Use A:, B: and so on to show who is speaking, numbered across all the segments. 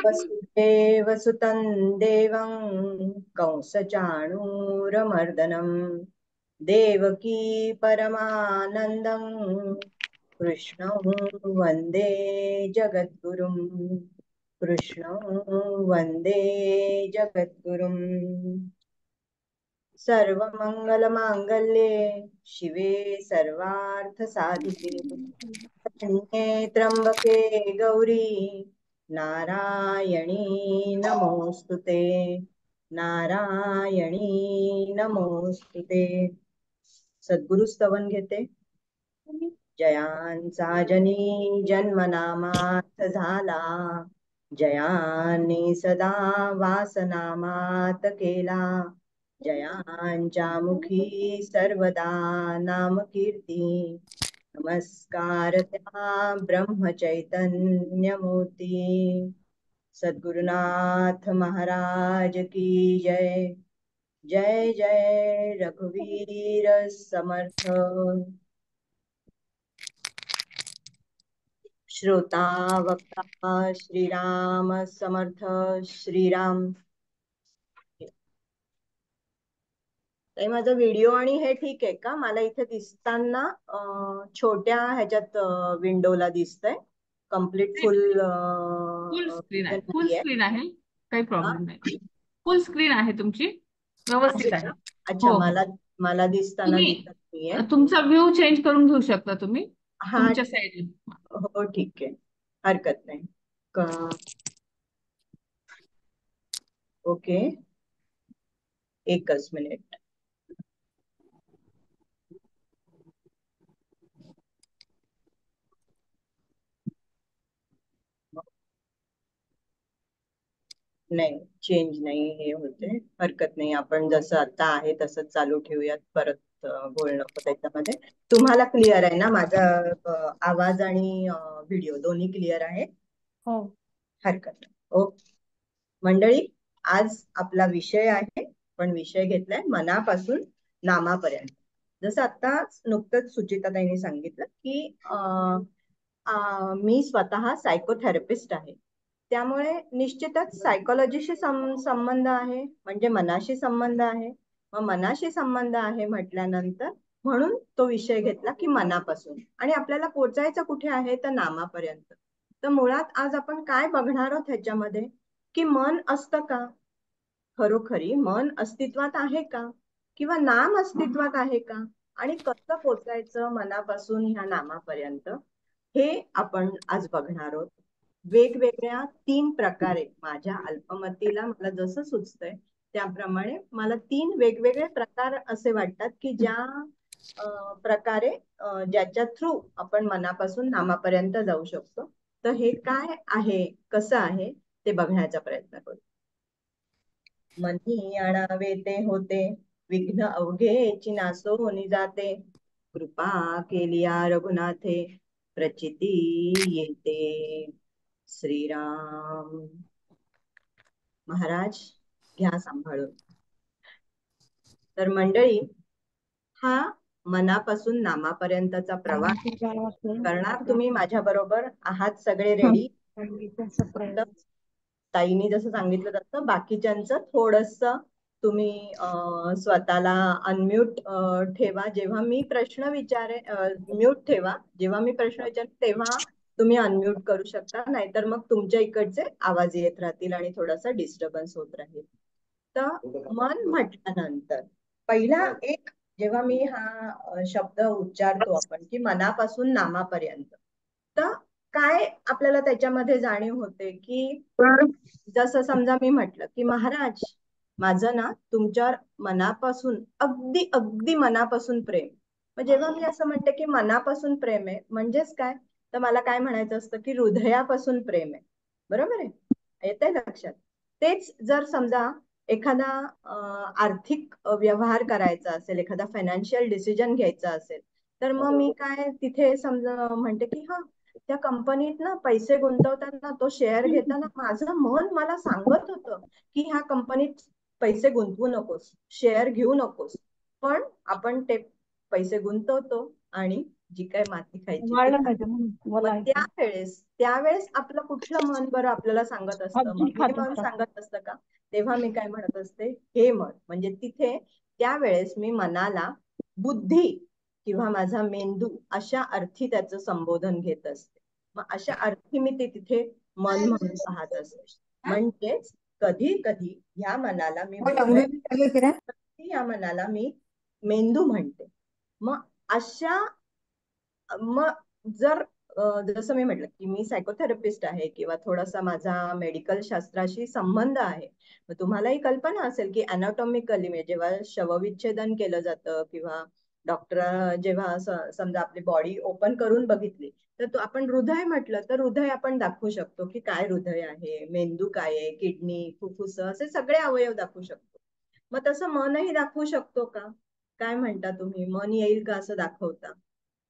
A: वसुदेवसुतं देवं कंसचाणूरमर्दनं देवकी परमानन्दं कृष्णं वन्दे जगद्गुरुं कृष्णं वन्दे जगद्गुरुं। सर्वमङ्गलमाङ्गल्ये शिवे सर्वार्थसाधिके शरण्ये त्र्यम्बके गौरी नारायणी नमोस्तुते नारायणी नमोस्तुते। सद्गुरु स्तवन घेते। जयांचा जनी जन्मनामार्थ झाला, जयांनी सदा वासनामात केला, जयांच्या मुखी सर्वदा नाम कीर्ती। नमस्कार त्या ब्रह्मचैतन्य मूर्ती सद्गुरुनाथ महाराज की जय। जय जय रघुवीर समर्थ। श्रोता वक्ता श्रीराम समर्थ श्रीराम। ताई माझा व्हिडिओ आणि हे ठीक आहे का? मला इथे दिसताना छोट्या ह्याच्यात विंडोला दिसतंय, कम्प्लीट फुल
B: फुल स्क्रीन आहे, फुल
A: नाहीये?
B: स्क्रीन आहे, काही
A: हा?
B: प्रॉब्लेम नाही. फुल स्क्रीन आहे तुमची, व्यवस्थित आहे.
A: अच्छा,
B: हो हो.
A: मला मला दिसताना
B: तुम्ही
A: दिसत नाहीये।
B: तुमचा व्ह्यू चेंज करून घेऊ शकता तुम्ही
A: हा,
B: तुमच्या साईड.
A: हो ठीक आहे, हरकत नाही ओके, एकच मिनिट। नाही, चेंज नाही हे होते, हरकत नाही, आपण जसं आता आहे तसंच चालू ठेवूयात, परत बोलणं नको त्याच्यामध्ये। तुम्हाला क्लिअर आहे ना माझा आवाज आणि व्हिडिओ दोन्ही क्लिअर आहे?
B: हो.
A: हरकत नाही, ओके मंडळी। आज आपला विषय आहे, पण विषय घेतलाय मनापासून नामापर्यंत। जसं आता नुकतंच सुचिताताईंनी सांगितलं की मी स्वतः सायकोथेरपिस्ट आहे, त्यामुळे निश्चितच सायकोलॉजीशी संबंध आहे, म्हणजे मनाशी संबंध आहे। मग मनाशी संबंध आहे म्हटल्यानंतर म्हणून तो विषय घेतला की मनापासून, आणि आपल्याला पोचायचं कुठे आहे तर नामापर्यंत। तर मुळात आज आपण काय बघणार आहोत ह्याच्यामध्ये, की मन असतं का? खरोखरी मन अस्तित्वात आहे का? किंवा नाम अस्तित्वात आहे का? आणि कसं पोचायचं मनापासून ह्या नामापर्यंत, हे आपण आज बघणार आहोत। वेगवेगळ्या 3 प्रकारे माझ्या अल्पमतीला मला जसं सुचतंय त्याप्रमाणे मला 3 वेगवेगळे प्रकार असे वाटतात की ज्या प्रकारे ज्याच्या थ्रू आपण मनापासून नामापर्यंत जाऊ शकतो। तर हे काय आहे, कसं आहे ते बघण्याचा प्रयत्न करू। मनी आणावे ते होते, विघ्न अवघेची नासोनी जाते, कृपा केलिया रघुनाथे प्रचिती येते। श्रीराम महाराज घ्या सांभाळून। तर मंडळी, हा मनापासून नामापर्यंतचा प्रवास करणार तुम्ही माझ्या बरोबर आहात सगळे रेडी? फक्त ताईनी जसं सांगितलं तसं बाकीच्यांचं थोडस तुम्ही स्वतःला अनम्यूट ठेवा। जेव्हा मी प्रश्न विचारे म्यूट ठेवा, जेव्हा मी प्रश्न विचारे तेव्हा तुम्ही अनम्यूट करू शकता, नाहीतर मग तुमच्या इकडचे आवाज येत राहतील आणि थोडासा डिस्टर्बन्स होत राहील। तर मन म्हटल्यानंतर पहिला एक, जेव्हा मी हा शब्द उच्चारतो आपण की मनापासून नामापर्यंत, तर काय आपल्याला त्याच्यामध्ये जाणीव होते की जसं समजा मी म्हटलं की महाराज माझं ना तुमच्यावर मनापासून अगदी अगदी मनापासून प्रेम। मग जेव्हा मी असं म्हणते की मनापासून प्रेम आहे म्हणजेच काय, तर मला काय म्हणायचं असतं की हृदयापासून प्रेम आहे, बरोबर आहे? येतंय लक्षात? तेच जर समजा एखादा आर्थिक व्यवहार करायचा असेल, एखादा फायनान्शियल डिसिजन घ्यायचा असेल, तर मग मी काय तिथे समजा म्हणते की हा त्या कंपनीत ना पैसे गुंतवताना, तो शेअर घेताना माझं मन मला सांगत होतं की ह्या कंपनीत पैसे गुंतवू नकोस, शेअर घेऊ नकोस, पण आपण ते पैसे गुंतवतो आणि जी काय माती खायची ती
C: वाढलं
A: खा.
C: पाहिजे म्हणून
A: मग
C: मला
A: त्यावेळेस आपलं कुठलं मन बरं आपल्याला सांगत असतं?
C: अजून
A: मग हे
C: खात
A: मन
C: होता.
A: सांगत असतं का? तेव्हा मी काय म्हणत असते, हे मन म्हणजे तिथे त्यावेळेस मी मनाला बुद्धी किंवा माझा मेंदू अशा अर्थी त्याचं संबोधन घेत असते. मग अशा अर्थी मी ते तिथे मन म्हणून पाहत असते. म्हणजेच कधी कधी या मनाला मी हृदय, कधी या मनाला मी मेंदू म्हणते. मग अशा मग जर जसं मी म्हटलं की मी सायकोथेरपिस्ट आहे किंवा थोडासा माझा मेडिकल शास्त्राशी संबंध आहे, मग तुम्हालाही कल्पना असेल की अनाटॉमिकली म्हणजे जेव्हा शवविच्छेदन केलं जातं किंवा डॉक्टर जेव्हा समजा आपली बॉडी ओपन करून बघितली, तर तो आपण हृदय म्हटलं तर हृदय आपण दाखवू शकतो की काय हृदय आहे, मेंदू काय आहे, किडनी, फुफ्फुस असे सगळे अवयव दाखवू शकतो. मग तसं मनही दाखवू शकतो का? काय म्हणता तुम्ही, मन येईल का असं दाखवता?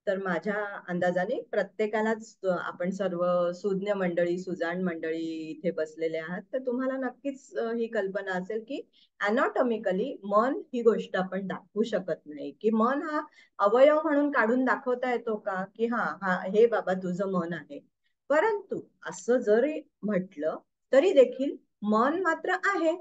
A: तर माझ्या अंदाजाने प्रत्येकालाच आपण सर्व सुज्ञ मंडळी, सुजाण मंडळी इथे बसलेले आहात, तर तुम्हाला नक्कीच ही कल्पना असेल की अनाटॉमिकली मन ही गोष्ट आपण दाखवू शकत नाही, की मन हा अवयव म्हणून काढून दाखवता येतो का, की हा हा हे बाबा तुझं मन आहे. परंतु असं जरी म्हटलं तरी देखील मन मात्र आहे.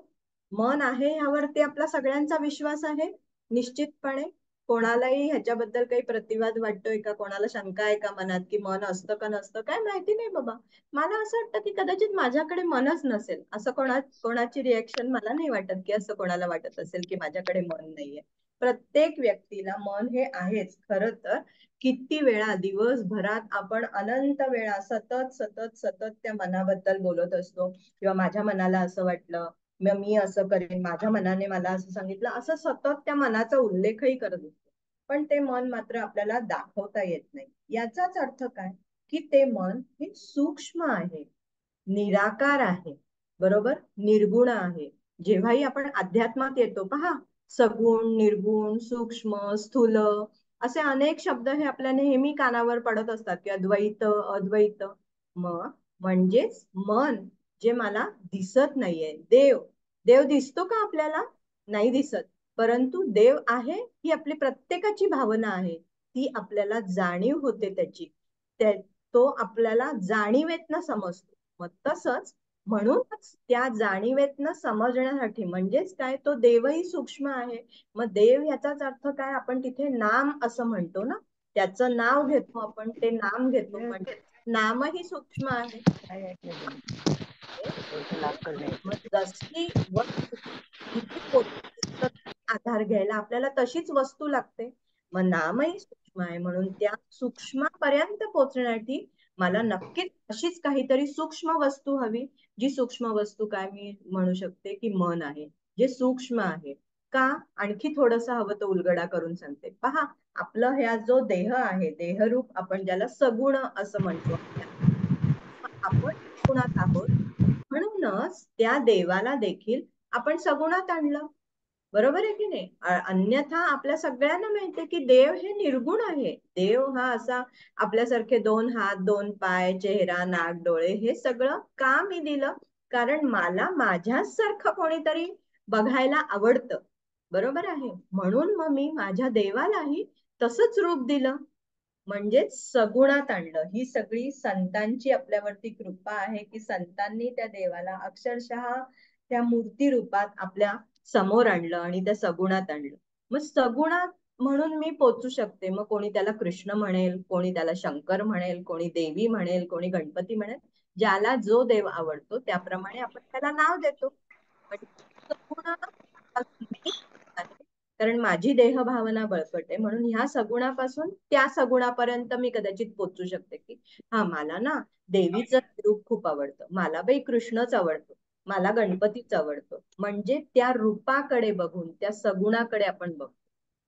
A: मन आहे ह्यावरती आपला सगळ्यांचा विश्वास आहे निश्चितपणे. कोणालाही ह्याच्याबद्दल काही प्रतिवाद वाटतोय का, कोणाला शंका आहे का मनात की मन असतं का नसतं, काय माहिती नाही बाबा. मला असं वाटतं की कदाचित माझ्याकडे मनच नसेल, असं कोणाची रिएक्शन मला नाही वाटत की असं कोणाला वाटत असेल की माझ्याकडे मन नाहीये. प्रत्येक व्यक्तीला मन हे आहेच. खरं तर किती वेळा दिवसभरात आपण अनंत वेळा सतत सतत सतत त्या मनाबद्दल बोलत असतो, किंवा माझ्या मनाला असं वाटलं, मग मी असं करेन, माझ्या मनाने मला असं सांगितलं, असं सतत त्या मनाचा उल्लेखही करत असतो. पण ते मन मात्र आपल्याला दाखवता येत नाही. याचाच अर्थ काय, की ते मन हे सूक्ष्म आहे, निराकार आहे, बरोबर, निर्गुण आहे. जेव्हाही आपण अध्यात्मात येतो पहा, सगुण, निर्गुण, सूक्ष्म, स्थूल असे अनेक शब्द हे आपल्या नेहमी कानावर पडत असतात, की अद्वैत अद्वैत. मग म्हणजेच मन जे मला दिसत नाहीये, देव, देव दिसतो का आपल्याला? नाही दिसत. परंतु देव आहे ही आपली प्रत्येकाची भावना आहे, ती आपल्याला जाणीव होते त्याची, तो आपल्याला जाणीवेतनं समजतो. मग तसंच म्हणूनच त्या जाणीवेतनं समजण्यासाठी म्हणजेच काय, तो देवही सूक्ष्म आहे. मग देव याचाच अर्थ काय, आपण तिथे नाम असं म्हणतो ना, त्याचं नाव घेतो आपण, ते नाम घेतो, म्हणजे नामही सूक्ष्म आहे. मग जशी वस्तू जिथे पोहोचते आधार घ्यायला आपल्याला तशीच वस्तू लागते. मग नामही सूक्ष्म आहे, म्हणून त्या सूक्ष्मापर्यंत पोहोचण्यासाठी मला नक्कीच अशीच काहीतरी सूक्ष्म वस्तू हवी. जी सूक्ष्म वस्तू काय मी म्हणू शकते की मन आहे, जे सूक्ष्म आहे. का? आणखी थोडस हवं तर उलगडा करून सांगते पहा. आपलं ह्या जो देह आहे, देहरूप आपण ज्याला सगुण असं म्हणतो, आपण सगुणात आहोत. म्हणूनच त्या देवाला देखील आपण सगुणात आणलं, बरोबर आहे की नाही? अन्यथा आपल्या सगळ्यांना माहितीये की देव हे निर्गुण आहे. देव हा असा आपल्यासारखे दोन हात, दोन पाय, चेहरा, नाक, डोळे हे सगळं का मी दिलं? कारण मला माझ्याच सारखं कोणीतरी बघायला आवडतं, बरोबर आहे. म्हणून मग मी माझ्या देवालाही तसंच रूप दिलं, म्हणजेच सगुणात आणलं. ही सगळी संतांची आपल्यावरती कृपा आहे की संतांनी त्या देवाला अक्षरशः त्या मूर्ती रूपात आपल्या समोर आणलं आणि त्या सगुणात आणलं. मग सगुणात म्हणून मी पोचू शकते. मग कोणी त्याला कृष्ण म्हणेल, कोणी त्याला शंकर म्हणेल, कोणी देवी म्हणेल, कोणी गणपती म्हणेल. ज्याला जो देव आवडतो त्याप्रमाणे आपण त्याला नाव देतो. पण सगुणापासून मी आहे, कारण माझी देह भावना बळकट आहे, म्हणून ह्या सगुणापासून त्या सगुणापर्यंत मी कदाचित पोचू शकते की हा मला ना देवीचं रूप खूप आवडतं, मला बाई कृष्णच आवडतो, मला गणपतीच आवडतो. म्हणजे त्या रूपाकडे बघून त्या सगुणाकडे आपण बघतो.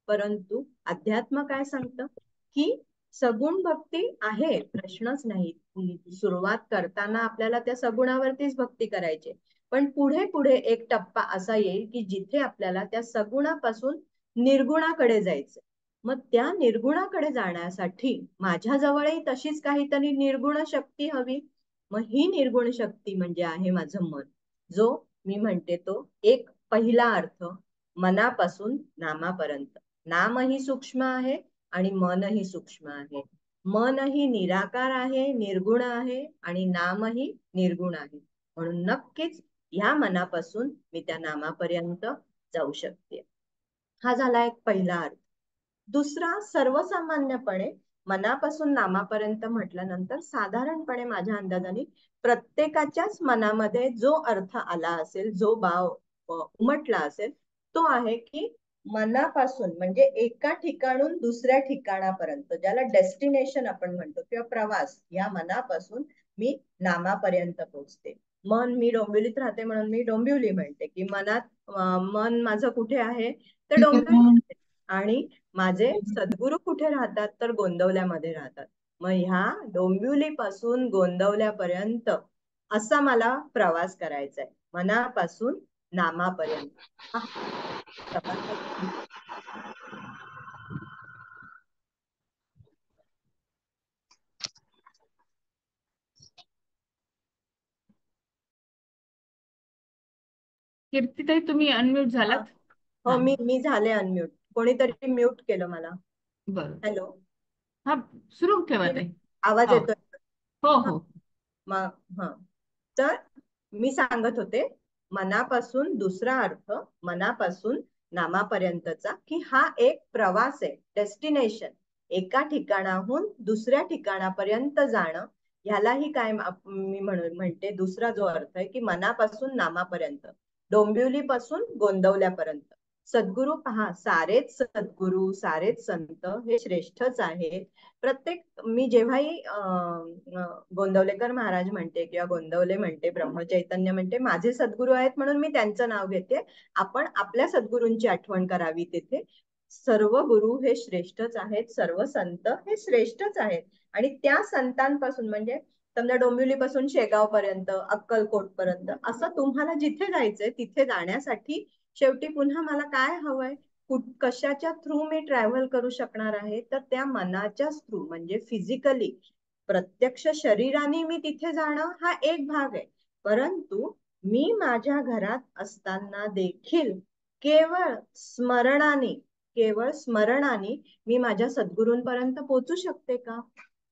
A: परंतु अध्यात्म काय सांगतं की सगुण भक्ती आहे, प्रश्नच नाही. सुरुवात करताना आपल्याला त्या सगुणावरतीच भक्ती करायची, पण पुढे पुढे एक टप्पा असा येईल की जिथे आपल्याला त्या सगुणापासून निर्गुणाकडे जायचं. मग त्या निर्गुणाकडे जाण्यासाठी माझ्या जवळही तशीच काहीतरी निर्गुण शक्ती हवी. मग ही निर्गुण शक्ती म्हणजे आहे माझं मन, जो मी म्हणते तो एक पहिला अर्थ, मनापासून नामापर्यंत. नामही सूक्ष्म आहे आणि मनही सूक्ष्म आहे. मनही निराकार आहे, निर्गुण आहे आणि नामही निर्गुण आहे. म्हणून नक्कीच ह्या मनापासून मी त्या नामापर्यंत जाऊ शकते. हा झाला एक पहिला अर्थ. दुसरा, सर्वसामान्यपणे मनापासून नामापर्यंत म्हटल्यानंतर साधारणपणे माझ्या अंदाजाने प्रत्येकाच्याच मनामध्ये जो अर्थ आला असेल, जो भाव उमटला असेल, तो आहे की मनापासून म्हणजे एका ठिकाणून दुसऱ्या ठिकाणापर्यंत, ज्याला डेस्टिनेशन आपण म्हणतो किंवा प्रवास, या मनापासून मी नामापर्यंत पोहोचते. मन, मी डोंबिवलीत राहते म्हणून मी डोंबिवली म्हणते, की मनात मन माझं कुठे आहे तर डोंबिवली, आणि माझे सद्गुरू कुठे राहतात तर गोंदवल्यामध्ये राहतात. मग ह्या डोंबिवली पासून गोंदवल्यापर्यंत असा मला प्रवास करायचा आहे, मनापासून नामापर्यंत. हा प्रवासाची
B: कीर्तिताई, तुम्ही अनम्यूट
A: हा,
B: झालात.
A: हो,
B: हा,
A: मी झाले अनम्यूट. कोणीतरी म्यूट केलं मला.
B: बरं.
A: हॅलो,
B: हा, सुरू ठेवा ताई.
A: आवाज
B: हो
A: येतोय?
B: हो
A: हा,
B: हो.
A: मग हा, तर मी सांगत होते, मनापासून दुसरा अर्थ, मनापासून नामापर्यंतचा, की हा एक प्रवास आहे, डेस्टिनेशन. एका ठिकाणाहून दुसऱ्या ठिकाणापर्यंत जाणं, ह्यालाही काय मी म्हणते, दुसरा जो अर्थ आहे की मनापासून नामापर्यंत, डोंबिवली पासून गोंदवल्यापर्यंत. सद्गुरू पहा, सारेच सद्गुरू, सारेच संत हे श्रेष्ठच आहेत. प्रत्येक, मी जेव्हाही गोंदवलेकर महाराज म्हणते किंवा गोंदवले म्हणते, ब्रह्मचैतन्य म्हणते, माझे सद्गुरू आहेत म्हणून मी त्यांचं नाव घेते. आपण आपल्या सद्गुरूंची आठवण करावी तिथे. सर्व गुरु हे श्रेष्ठच आहेत, सर्व संत हे श्रेष्ठच आहेत. आणि त्या संतांपासून म्हणजे समजा डोंबिवली पासून शेगाव पर्यंत, अक्कलकोट पर्यंत, असं तुम्हाला जिथे जायचंय तिथे जाण्यासाठी शेवटी पुन्हा मला काय हवंय, कशाच्या थ्रू मी ट्रॅव्हल करू शकणार आहे, तर त्या मनाच्या थ्रू, म्हणजे फिजिकली, प्रत्यक्ष शरीराने मी तिथे जाणं हा एक भाग आहे. परंतु मी माझ्या घरात असताना देखील केवळ स्मरणाने, केवळ स्मरणाने मी माझ्या सद्गुरूंपर्यंत पोहोचू शकते का?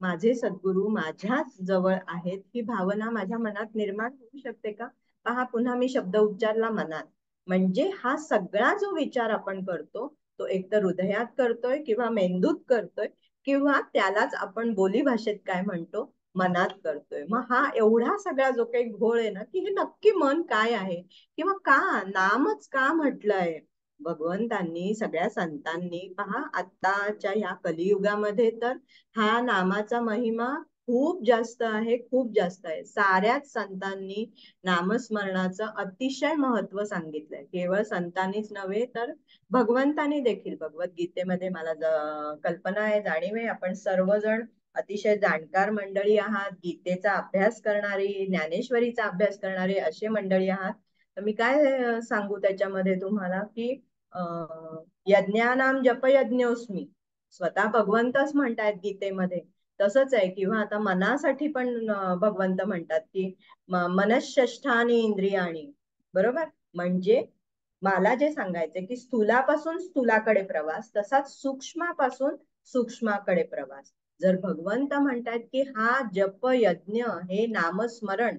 A: माझे सद्गुरू माझ्याच जवळ आहेत ही भावना माझ्या मनात निर्माण होऊ शकते का? पहा, पुन्हा मी शब्द उच्चारला मनात, म्हणजे हा सगळा जो विचार आपण करतो तो एकतर हृदयात करतोय किंवा मेंदूत करतोय, किंवा त्यालाच आपण बोली भाषेत काय म्हणतो, मनात करतोय. मग हा एवढा सगळा जो काही घोळ आहे ना, की हे नक्की मन काय आहे, किंवा का नामच का म्हटलंय भगवंतांनी, सगळ्या संतांनी. पहा, आत्ताच्या ह्या कलियुगामध्ये तर हा नामाचा महिमा खूप जास्त आहे, खूप जास्त आहे. साऱ्याच संतांनी नामस्मरणाचं अतिशय महत्व सांगितलंय. केवळ संतांनीच नव्हे तर भगवंतानी देखील. भगवद्गीतेमध्ये मला कल्पना आहे, जाणीव आहे, आपण सर्वजण अतिशय जाणकार मंडळी आहात, गीतेचा अभ्यास करणारी, ज्ञानेश्वरीचा अभ्यास करणारे असे मंडळी आहात. तर मी काय सांगू त्याच्यामध्ये तुम्हाला, की यज्ञानाम जपयज्ञोस्मी, स्वतः भगवंतच म्हणतायत गीतेमध्ये. तसंच आहे. किंवा आता मनासाठी पण भगवंत म्हणतात की मनःषष्ठानी इंद्रियाणी, बरोबर. म्हणजे मला जे सांगायचंय की स्थूलापासून स्थूलाकडे प्रवास, तसाच सूक्ष्मापासून सूक्ष्माकडे प्रवास. जर भगवंत म्हणतात की हा जप यज्ञ, हे नामस्मरण,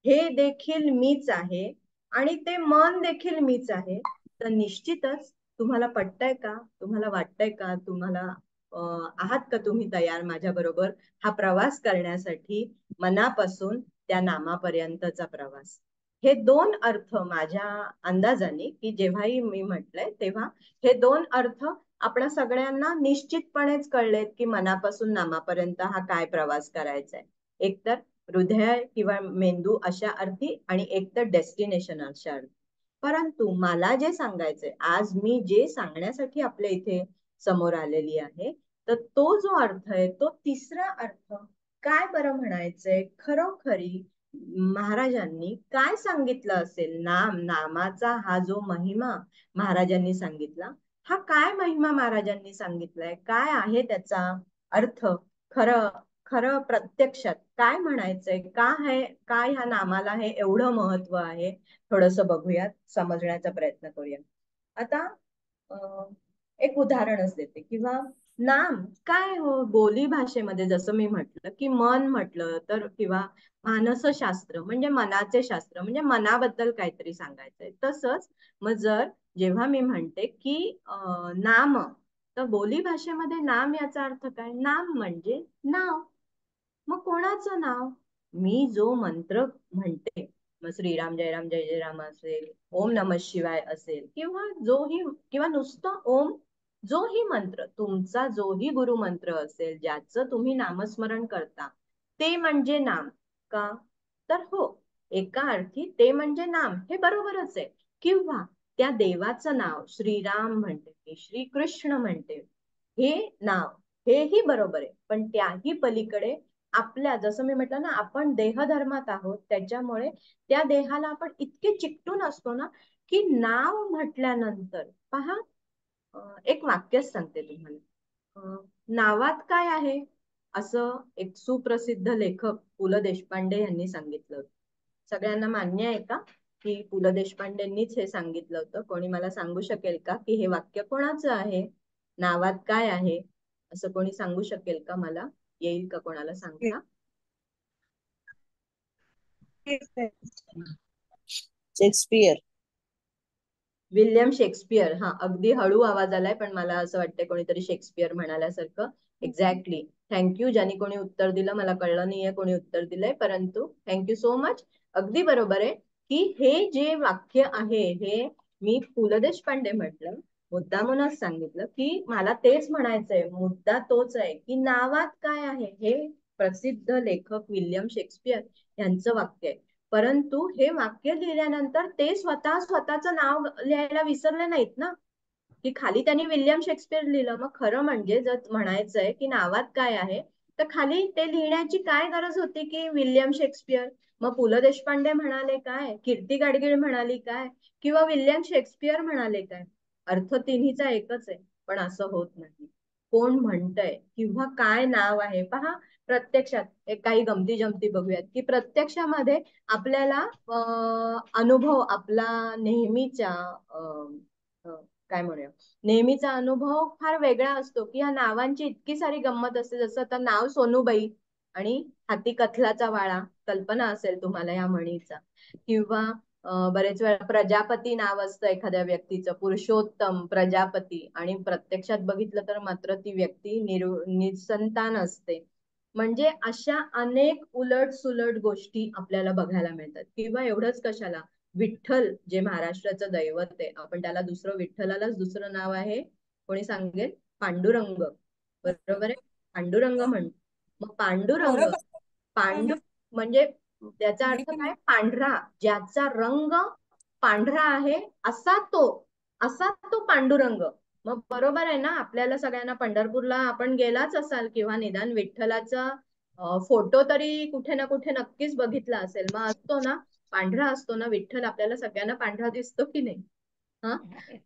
A: हे देखील मीच आहे आणि ते मन देखील मीच आहे, तर निश्चितच तुम्हाला पटतंय का, तुम्हाला वाटतंय का, तुम्हाला आहात का तुम्ही तयार माझ्या बरोबर हा प्रवास करण्यासाठी, मनापासून त्या नामापर्यंतचा प्रवास? हे दोन अर्थ माझ्या अंदाजाने, की जेव्हाही मी म्हटलंय तेव्हा हे दोन अर्थ आपल्या सगळ्यांना निश्चितपणेच कळलेत, की मनापासून नामापर्यंत हा काय प्रवास करायचा आहे. एकतर हृदय किंवा मेंदू अशा अर्थी, आणि एकतर डेस्टिनेशन अशा अर्थी. परंतु मला जे सांगायचंय आज, मी जे सांगण्यासाठी आपल्या इथे समोर आलेली आहे, तर तो जो अर्थ आहे तो तिसरा अर्थ काय बरं म्हणायचंय, खरोखरी महाराजांनी काय सांगितलं असेल, नामाचा हा जो महिमा महाराजांनी सांगितला, हा काय महिमा महाराजांनी सांगितलाय, काय आहे त्याचा अर्थ, खरं खरं प्रत्यक्षात काय म्हणायचंय, का आहे, काय ह्या नामाला हे एवढं महत्व आहे, थोडस बघूयात, समजण्याचा प्रयत्न करूया. आता एक उदाहरणच देते, किंवा नाम काय हो, बोली भाषेमध्ये जसं मी म्हटलं की मन म्हटलं तर, किंवा मानसशास्त्र म्हणजे मनाचे शास्त्र, म्हणजे मनाबद्दल काहीतरी सांगायचंय. तसंच मग जर जेव्हा मी म्हणते की नाम, तर बोली भाषेमध्ये नाम याचा अर्थ काय? नाम म्हणजे नाव. मग कोणाचं नाव? मी जो मंत्र म्हणते, मग श्रीराम जय राम जय जय राम असेल, ओम नमः शिवाय असेल, किंवा जोही, किंवा नुसतं ओम, जोही मंत्र, तुमचा जोही गुरुमंत्र असेल, ज्याचं तुम्ही नामस्मरण करता, ते म्हणजे नाम का? तर हो, एका अर्थी ते म्हणजे नाम, हे बरोबरच आहे. किंवा त्या देवाचं नाव श्रीराम म्हणते मी, श्रीकृष्ण म्हणते, हे नाव, हेही बरोबर आहे. पण त्याही पलीकडे आपल्या, जसं मी म्हटलं ना, आपण देहधर्मात आहोत, त्याच्यामुळे त्या देहाला आपण इतके चिकटून असतो ना, की नाव म्हटल्यानंतर पहा, एक वाक्यच सांगते तुम्हाला. नावात काय आहे, असं एक सुप्रसिद्ध लेखक पु ल देशपांडे यांनी सांगितलं होतं. सगळ्यांना मान्य आहे का की पु ल देशपांडेंनीच हे सांगितलं होतं? कोणी मला सांगू शकेल का की हे वाक्य कोणाचं आहे? नावात काय आहे, असं कोणी सांगू शकेल का मला? येईल का कोणाला सांगता?
C: शेक्सपियर.
A: William Shakespeare. हा, अगदी हळू आवाज आलाय, पण मला असं वाटतंय कोणीतरी शेक्सपियर म्हणाल्यासारखं. एक्झॅक्टली. थँक्यू, ज्यांनी कोणी उत्तर दिलं. मला कळलं नाहीये कोणी उत्तर दिलंय, परंतु थँक्यू सो मच. अगदी बरोबर आहे की हे जे वाक्य आहे, हे मी पु ल देशपांडे म्हटलं, मुद्दामूनच सांगितलं की मला तेच म्हणायचंय. मुद्दा तोच आहे की नावात काय आहे, हे प्रसिद्ध लेखक विल्यम शेक्सपियर यांचं वाक्य आहे. परंतु हे वाक्य लिहिल्यानंतर ते स्वतःचं नाव लिहायला विसरले नाहीत ना, की खाली त्यांनी विल्यम शेक्सपियर लिहिलं. मग खरं म्हणजे जर म्हणायचंय की नावात काय आहे, तर खाली ते लिहिण्याची काय गरज होती की विल्यम शेक्सपियर? मग पु ल देशपांडे म्हणाले काय, कीर्ती गाडगीळ म्हणाली काय, किंवा विल्यम शेक्सपियर म्हणाले काय? अर्थ तिन्हीचा एकच आहे. पण असं होत नाही. कोण म्हणतंय किंवा काय नाव आहे पहा. प्रत्यक्षात एक काही गमती जमती बघूयात की प्रत्यक्षामध्ये आपल्याला अनुभव आपला नेहमीच्या काय म्हणूया, नेहमीचा अनुभव फार वेगळा असतो की ह्या नावांची इतकी सारी गंमत असते. जसं आता नाव सोनूबाई आणि हाती कथलाचा वाळा, कल्पना असेल तुम्हाला या म्हणीचा. किंवा बरेच वेळा प्रजापती नाव असतं एखाद्या व्यक्तीचं, पुरुषोत्तम प्रजापती, आणि प्रत्यक्षात बघितलं तर मात्र ती व्यक्ती निसंतान असते. म्हणजे अशा अनेक उलट सुलट गोष्टी आपल्याला बघायला मिळतात. किंवा एवढंच कशाला, विठ्ठल जे महाराष्ट्राचं दैवत आहे, आपण त्याला दुसरं, विठ्ठलालाच दुसरं नाव आहे, कोणी सांगेल? पांडुरंग. बरोबर आहे, पांडुरंग म्हणतो. मग पांडुरंग, पांडू म्हणजे त्याचा अर्थ काय? पांढरा, ज्याचा रंग पांढरा आहे, असा तो पांडुरंग. मग बरोबर आहे ना, आपल्याला सगळ्यांना पंढरपूरला आपण गेलाच असाल, किंवा निदान विठ्ठलाचा फोटो तरी कुठे ना कुठे नक्कीच बघितला असेल. मग असतो ना, पांढरा असतो ना विठ्ठल, आपल्याला सगळ्यांना पांढरा दिसतो की नाही? हा,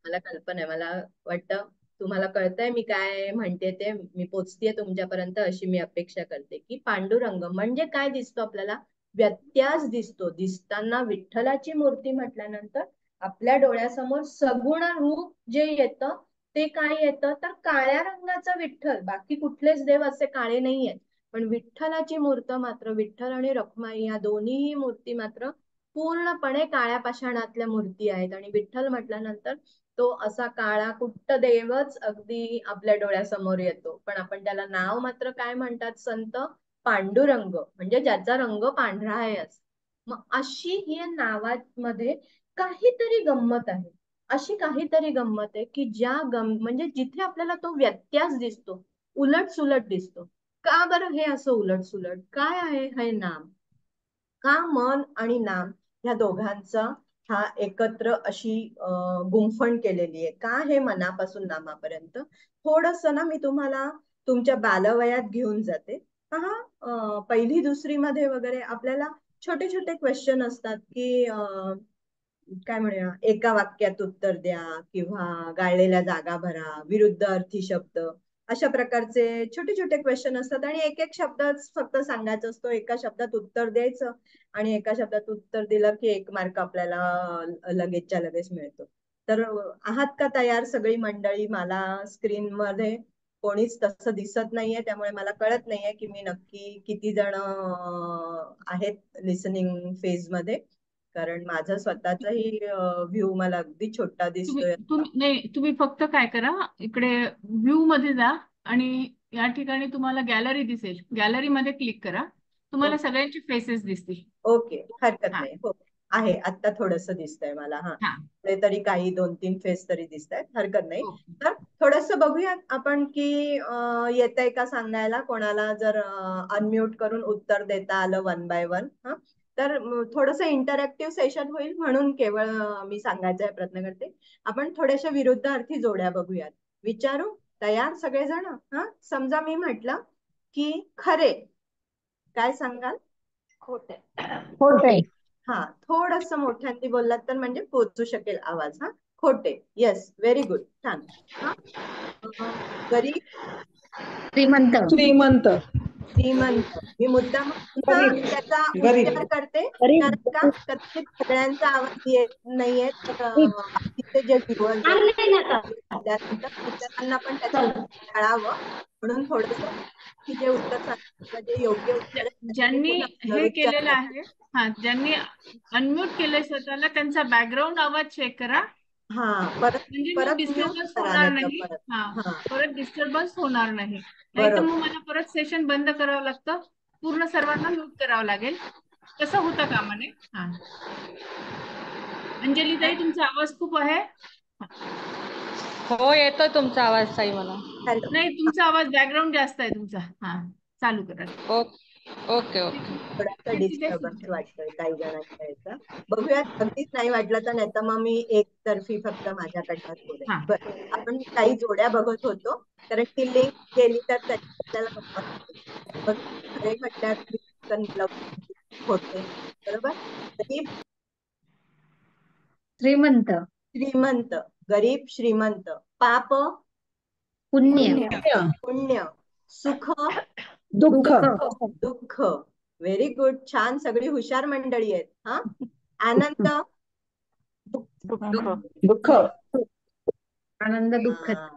A: मला कल्पना आहे, मला वाटतं तुम्हाला कळतंय मी काय म्हणते ते, मी पोचतेय तुमच्यापर्यंत अशी मी अपेक्षा करते. की पांडुरंग म्हणजे काय दिसतो आपल्याला? व्यत्यास दिसतो. दिसताना विठ्ठलाची मूर्ती म्हटल्यानंतर आपल्या डोळ्यासमोर सगुण रूप जे येतं, ते काय येतं? तर काळ्या रंगाचा विठ्ठल. बाकी कुठलेच देव असे काळे नाही आहेत, पण विठ्ठलाची मूर्त मात्र, विठ्ठल आणि रखुमाई या दोन्हीही मूर्ती मात्र पूर्णपणे काळ्या पाषाणातल्या मूर्ती आहेत. आणि विठ्ठल म्हटल्यानंतर तो असा काळा कुट्ट देवच अगदी आपल्या डोळ्यासमोर येतो. पण आपण त्याला नाव मात्र काय म्हणतात संत? पांडुरंग, म्हणजे ज्याचा रंग पांढरा आहे असं. मग अशी ही नावामध्ये काहीतरी गंमत आहे. अशी काहीतरी गंमत आहे की ज्या म्हणजे जिथे आपल्याला तो व्यत्यास दिसतो, उलट सुलट दिसतो. का बरं हे असं उलट सुलट काय आहे हे नाम? का मन आणि नाम ह्या दोघांचा हा एकत्र अशी गुंफण केलेली आहे? का हे मनापासून नामापर्यंत? थोडस ना मी तुम्हाला तुमच्या बालवयात घेऊन जाते. पहा, पहिली दुसरी मध्ये वगैरे आपल्याला छोटे छोटे क्वेश्चन असतात की काय म्हणूया, एका वाक्यात उत्तर द्या, किंवा गाळलेल्या जागा भरा, विरुद्ध अर्थी शब्द, अशा प्रकारचे छोटे छोटे क्वेश्चन असतात. आणि एक एक शब्दच फक्त सांगायचा असतो, एका शब्दात उत्तर द्यायचं, आणि एका शब्दात उत्तर दिलं की 1 मार्क आपल्याला लगेचच्या लगेच मिळतो. तर आहात का तयार सगळी मंडळी? मला स्क्रीन मध्ये कोणीच तसं दिसत नाहीये, त्यामुळे मला कळत नाहीये की मी नक्की किती जण आहेत लिसनिंग फेज मध्ये, कारण माझं स्वतःचाही व्ह्यू मला अगदी छोटा
B: तुम्ही
A: दिसतोय.
B: तुम्ही नाही, तुम्ही फक्त काय करा, इकडे व्ह्यू मध्ये जा आणि या ठिकाणी तुम्हाला गॅलरी दिसेल, गॅलरी मध्ये क्लिक करा, तुम्हाला सगळ्यांची फेसेस दिसतील.
A: ओके, हरकत
B: हा
A: नाही. हो, आहे आता थोडस दिसतंय मला. हा,
B: हा
A: ते तरी काही 2-3 फेस तरी दिसत आहेत, हरकत नाही.
B: ओके.
A: तर थोडस बघूयात आपण की येतंय का सांगायला, कोणाला जर अनम्यूट करून उत्तर देता आलं 1 बाय 1. हा, तर थोडस इंटरॅक्टिव्ह सेशन होईल म्हणून केवळ मी सांगायचा प्रयत्न करते. आपण थोड्याशा विरुद्धार्थी जोड्या बघूयात. विचारू तयार सगळेजण? हा, समजा मी म्हटलं की खरे, काय सांगाल?
D: खोटे.
C: खोटे.
A: हा, थोडस मोठ्यांनी बोललात तर म्हणजे पोचू शकेल आवाज. हा, खोटे. येस, व्हेरी गुड, छान. हा, गरीब.
D: श्रीमंत.
C: श्रीमंत.
A: श्रीमंत. मी मुद्दाम पुन्हा
C: गरीब.
A: त्याचा
C: गरीब.
A: उच्चार करते,
C: गरीब.
A: कारण का कदाचित सगळ्यांचा आवाज येत नाहीये, तर बाकीचे जे व्ह्युअर्स आहेत म्हटल्यानंतर इतरांना पण त्याचा कळावं, म्हणून थोडस की जे उत्तर सांगितलं, जे योग्य उत्तर आहे त्याचा मी
B: ज्यांनी
A: पुन्हा
B: हे
A: पुनरुच्चार
B: केलेलं
A: करते.
B: आहे, हा, ज्यांनी अनम्यूट केलंय स्वतःला, त्यांचा बॅकग्राऊंड आवाज चेक करा,
A: हा, परत
B: म्हणजे मग
A: परत म्यूट
B: डिस्टर्बन्स
A: करा,
B: होणार
A: नाही तर
B: नाही.
A: परत.
B: हा,
A: हा,
B: परत डिस्टर्बन्स होणार नाही, नाही तर
A: बरोबर.
B: मग मला परत सेशन बंद करावं लागतं, पूर्ण सर्वांना म्यूट करावं लागेल, तसं होतं कामा नये. हा, अंजली ताई, तुमचा आवाज खूप आहे.
D: हो, येतोय तुमचा आवाज ताई मला.
A: हॅलो.
B: नाही, तुमचा आवाज बॅकग्राऊंड जास्त आहे तुमचा. हा, चालू करा.
D: Okay okay.
A: थोडासा
B: तिथे
A: डिस्टर्बन्स वाटतोय काही जणांच्या याचा. बघूयात, अगदीच नाही वाटलं तर, नाही तर मग मी एकतर्फी फक्त माझ्याकडनं बोलेन.
B: हा,
A: बरं, आपण काही जोड्या बघत होतो, कारण ती लिंक गेली तर त्याची आपल्याला गंमत होते. बघ, खरे म्हटल्यावर मी पटकन होते, बरोबर. गरीब,
D: श्रीमंत.
A: श्रीमंत. गरीब, श्रीमंत. पाप,
D: पुण्य.
A: पुण्य. सुख,
C: दुःख.
A: दुःख. व्हेरी गुड, छान, सगळी हुशार मंडळी आहेत. हा, आनंद,
C: दुःख.
D: आनंद, दुःख.
A: हा.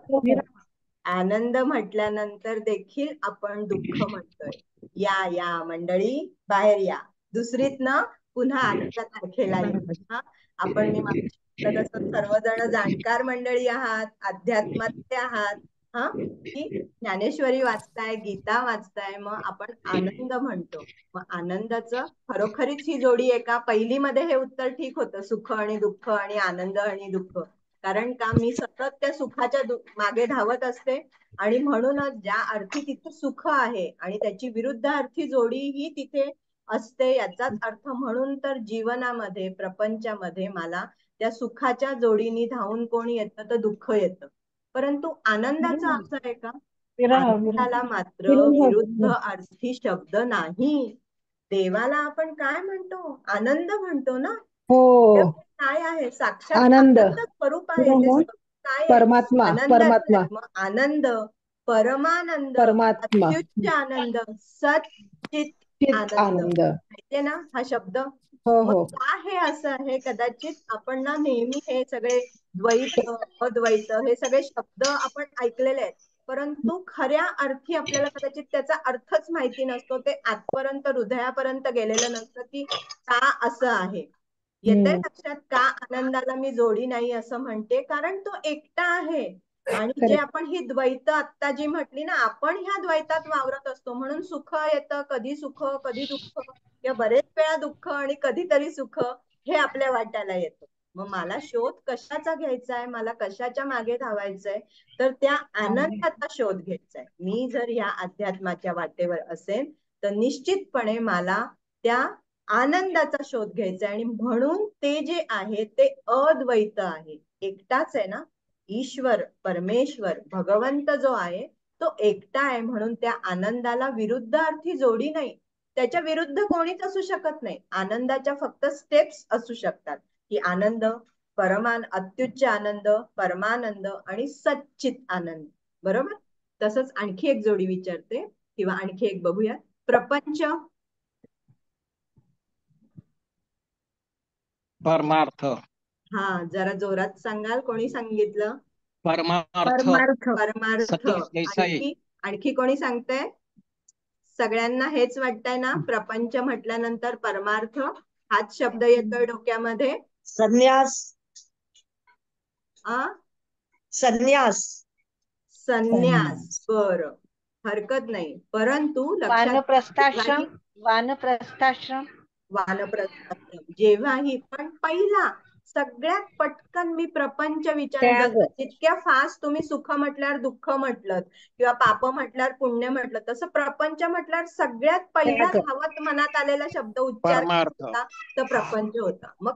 A: आनंद म्हटल्यानंतर देखील आपण दुःख म्हणतोय. या या मंडळी, बाहेर या. दुसरीत ना पुन्हा आजच्या तारखेला या. हा, आपण मी मागाशी म्हटलं तसं सर्वजण जाणकार मंडळी आहात, अध्यात्मातले आहात. हा, की ज्ञानेश्वरी वाचताय, गीता वाचताय, मग आपण आनंद म्हणतो. मग आनंदाचं खरोखरीच ही जोडी आहे का? पहिलीमध्ये हे उत्तर ठीक होतं, सुख आणि दुःख आणि आनंद आणि दुःख. कारण का मी सतत त्या सुखाच्या मागे धावत असते, आणि म्हणूनच ज्या अर्थी तिथे सुख आहे आणि त्याची विरुद्ध अर्थी जोडी ही तिथे असते, याचाच अर्थ म्हणून तर जीवनामध्ये, प्रपंचामध्ये मला त्या सुखाच्या जोडीने धावून कोण येतं तर दुःख येतं. परंतु आनंदाचा अर्थ आहे का? आनंदाला मात्र विरुद्ध अर्थी शब्द नाही. देवाला आपण काय म्हणतो? आनंद म्हणतो ना.
C: हो.
A: काय आहे? साक्षात
C: आनंद.
A: आनंद स्वरूप आहे. ते स्वरूप काय आहे?
C: परमात्मा.
A: आनंदाचं आहे. मग आनंद, परमानंद,
C: परमात्मा.
A: अत्युच्च आनंद, सच्चित
C: चित
A: आनंद,
C: आनंद.
A: माहितीये ना हा शब्द?
C: हो
A: मग
C: हो.
A: का हे असं आहे? कदाचित आपण ना नेहमी हे सगळे द्वैत, अद्वैत हे सगळे शब्द आपण ऐकलेले आहेत, परंतु खऱ्या अर्थी आपल्याला कदाचित त्याचा अर्थच माहिती नसतो. ते आतपर्यंत, हृदयापर्यंत गेलेलं नसतं की का असं आहे. येतंय लक्षात का आनंदाला मी जोडी नाही असं म्हणते? कारण तो एकटा आहे. आणि जे आपण ही द्वैत आत्ता जी म्हटली ना, आपण ह्या द्वैतात वावरत असतो, म्हणून सुख येतं, कधी सुख कधी दुःख, किंवा बरेच वेळा दुःख आणि कधीतरी सुख हे आपल्या वाट्याला येतं. मग मला शोध कशाचा घ्यायचा आहे? मला कशाच्या मागे धावायचंय? तर त्या आनंदाचा शोध घ्यायचा आहे. मी जर या अध्यात्माच्या वाटेवर असेल तर निश्चितपणे मला त्या आनंदाचा शोध घ्यायचा आहे. आणि म्हणून ते जे आहे ते अद्वैत आहे, एकटाच आहे ना. ईश्वर, परमेश्वर, भगवंत जो आहे तो एकटा आहे, म्हणून त्या आनंदाला विरुद्ध अर्थी जोडी नाही. त्याच्या विरुद्ध कोणीच असू शकत नाही. आनंदाच्या फक्त स्टेप्स असू शकतात, की आनंद, अत्युच्च आनंद, परमानंद आणि सच्चित आनंद. बरोबर. तसंच आणखी एक जोडी विचारते, किंवा आणखी एक बघूया. प्रपंच,
E: परमार्थ.
A: हा, जरा जोरात सांगाल? कोणी सांगितलं?
E: परमार्थ
A: परमार्थ.
E: सतीश देसाई.
A: आणखी आणखी कोणी सांगतंय? सगळ्यांना हेच वाटतंय ना? प्रपंच म्हटल्यानंतर परमार्थ हाच शब्द येतोय डोक्यामध्ये.
C: संन्यास.
A: आ
C: संन्यास.
A: संन्यास. बरं, हरकत नाही, परंतु लक्षात
D: वानप्रस्थाश्रम. वानप्रस्थाश्रम.
A: वानप्रस्थाश्रम जेव्हाही, पण पहिला सगळ्यात पटकन मी प्रपंच विचार,
C: त्याग.
A: जसं जितक्या फास्ट तुम्ही सुख म्हटल्यावर दुःख म्हटलं किंवा पाप म्हटल्यावर पुण्य म्हटलं, तसं प्रपंच म्हटल्यावर सगळ्यात पहिला
C: त्याग.
A: धावत मनात आलेला शब्द उच्चार
E: परमार्थ.
A: होता तर प्रपंच होता. मग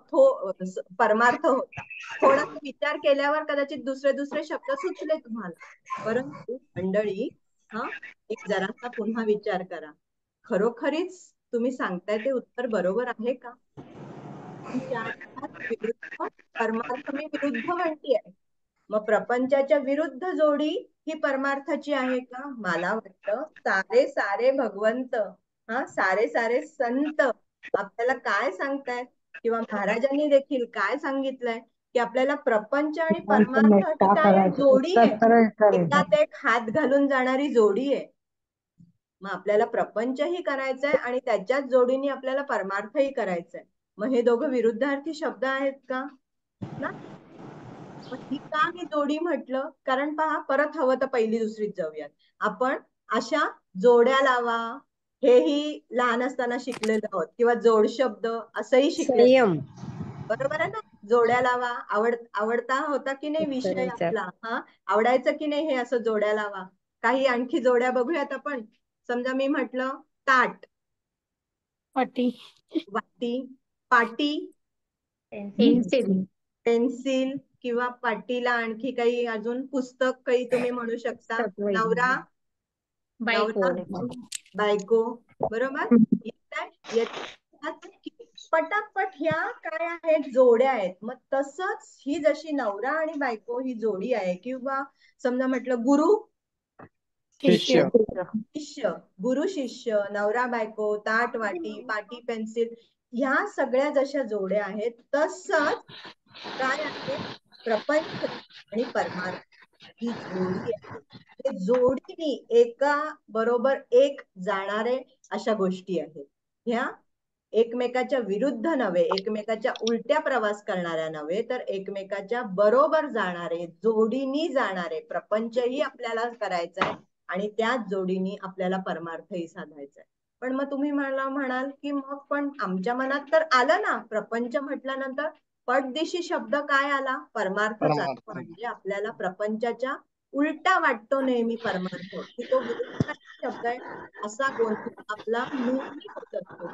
A: परमार्थ होता. थोडासा विचार केल्यावर कदाचित दुसरे दुसरे शब्द सुचले तुम्हाला, परंतु मंडळी एक जरासा पुन्हा विचार करा. खरोखरीच तुम्ही सांगताय ते उत्तर बरोबर आहे का? विरुद्ध परमार्थ मी विरुद्ध म्हणतीये, मग प्रपंचाच्या विरुद्ध जोडी ही परमार्थाची आहे का? मला वाटतं सारे सारे भगवंत, सारे सारे संत आपल्याला काय सांगतायत, किंवा महाराजांनी देखील काय सांगितलंय, की आपल्याला प्रपंच आणि परमार्थ ही काय जोडी आहे, एकात एक हात घालून जाणारी जोडी आहे. मग आपल्याला प्रपंचही करायचंय आणि त्याच्याच जोडीने आपल्याला परमार्थही करायचंय. मग हे दोघं विरुद्धार्थी शब्द आहेत का? ना. मग ही का मी जोडी म्हटलं? कारण पहा, परत हवं तर पहिली दुसरीत जाऊयात. आपण अशा जोड्या लावा हेही लहान असताना शिकलेलो आहोत, किंवा जोड शब्द असंही शिकले.
C: संयम.
A: बरोबर आहे ना? जोड्या लावा आवडता होता की नाही विषय आपला? आवडायचं की नाही हे असं जोड्या लावा. काही आणखी जोड्या बघूयात आपण. समजा मी म्हटलं ताट,
D: पाटी.
A: वाटी, पाटी,
D: पेन्सिल.
A: पेन्सिल, किंवा पाटीला आणखी काही अजून पुस्तक काही तुम्ही म्हणू शकता. नवरा,
D: बायको.
A: बायको. बरोबर. पटापट ह्या काय आहेत? जोड्या आहेत. मग तसंच ही जशी नवरा आणि बायको ही जोडी आहे, किंवा समजा म्हटलं गुरु
E: शिष्य.
A: शिष्य, गुरु शिष्य, नवरा बायको, ताट वाटी, पाटी पेन्सिल, ह्या सगळ्या जशा जोड्या आहेत, तसंच काय आहे? प्रपंच आणि परमार्थ ही जोडी आहे. हे जोडीने एका बरोबर एक जाणारे अशा गोष्टी आहेत. ह्या एकमेकाच्या विरुद्ध नव्हे, एकमेकाच्या उलट्या प्रवास करणाऱ्या नव्हे, तर एकमेकाच्या बरोबर जाणारे, जोडीनी जाणारे. प्रपंचही आपल्याला करायचा आहे आणि त्याच जोडीने आपल्याला परमार्थही साधायचा आहे. पण मग तुम्ही मला म्हणाल की मग पण आमच्या मनात तर आलं ना, प्रपंच म्हटल्यानंतर पटदिशी शब्द काय आला? परमार्थच आला. म्हणजे आपल्याला प्रपंचाच्या उलटा वाटतो नेहमी परमार्थ, की तो विरुद्ध शब्द आहे असा गोंधळ आपला नेहमी होत असतो.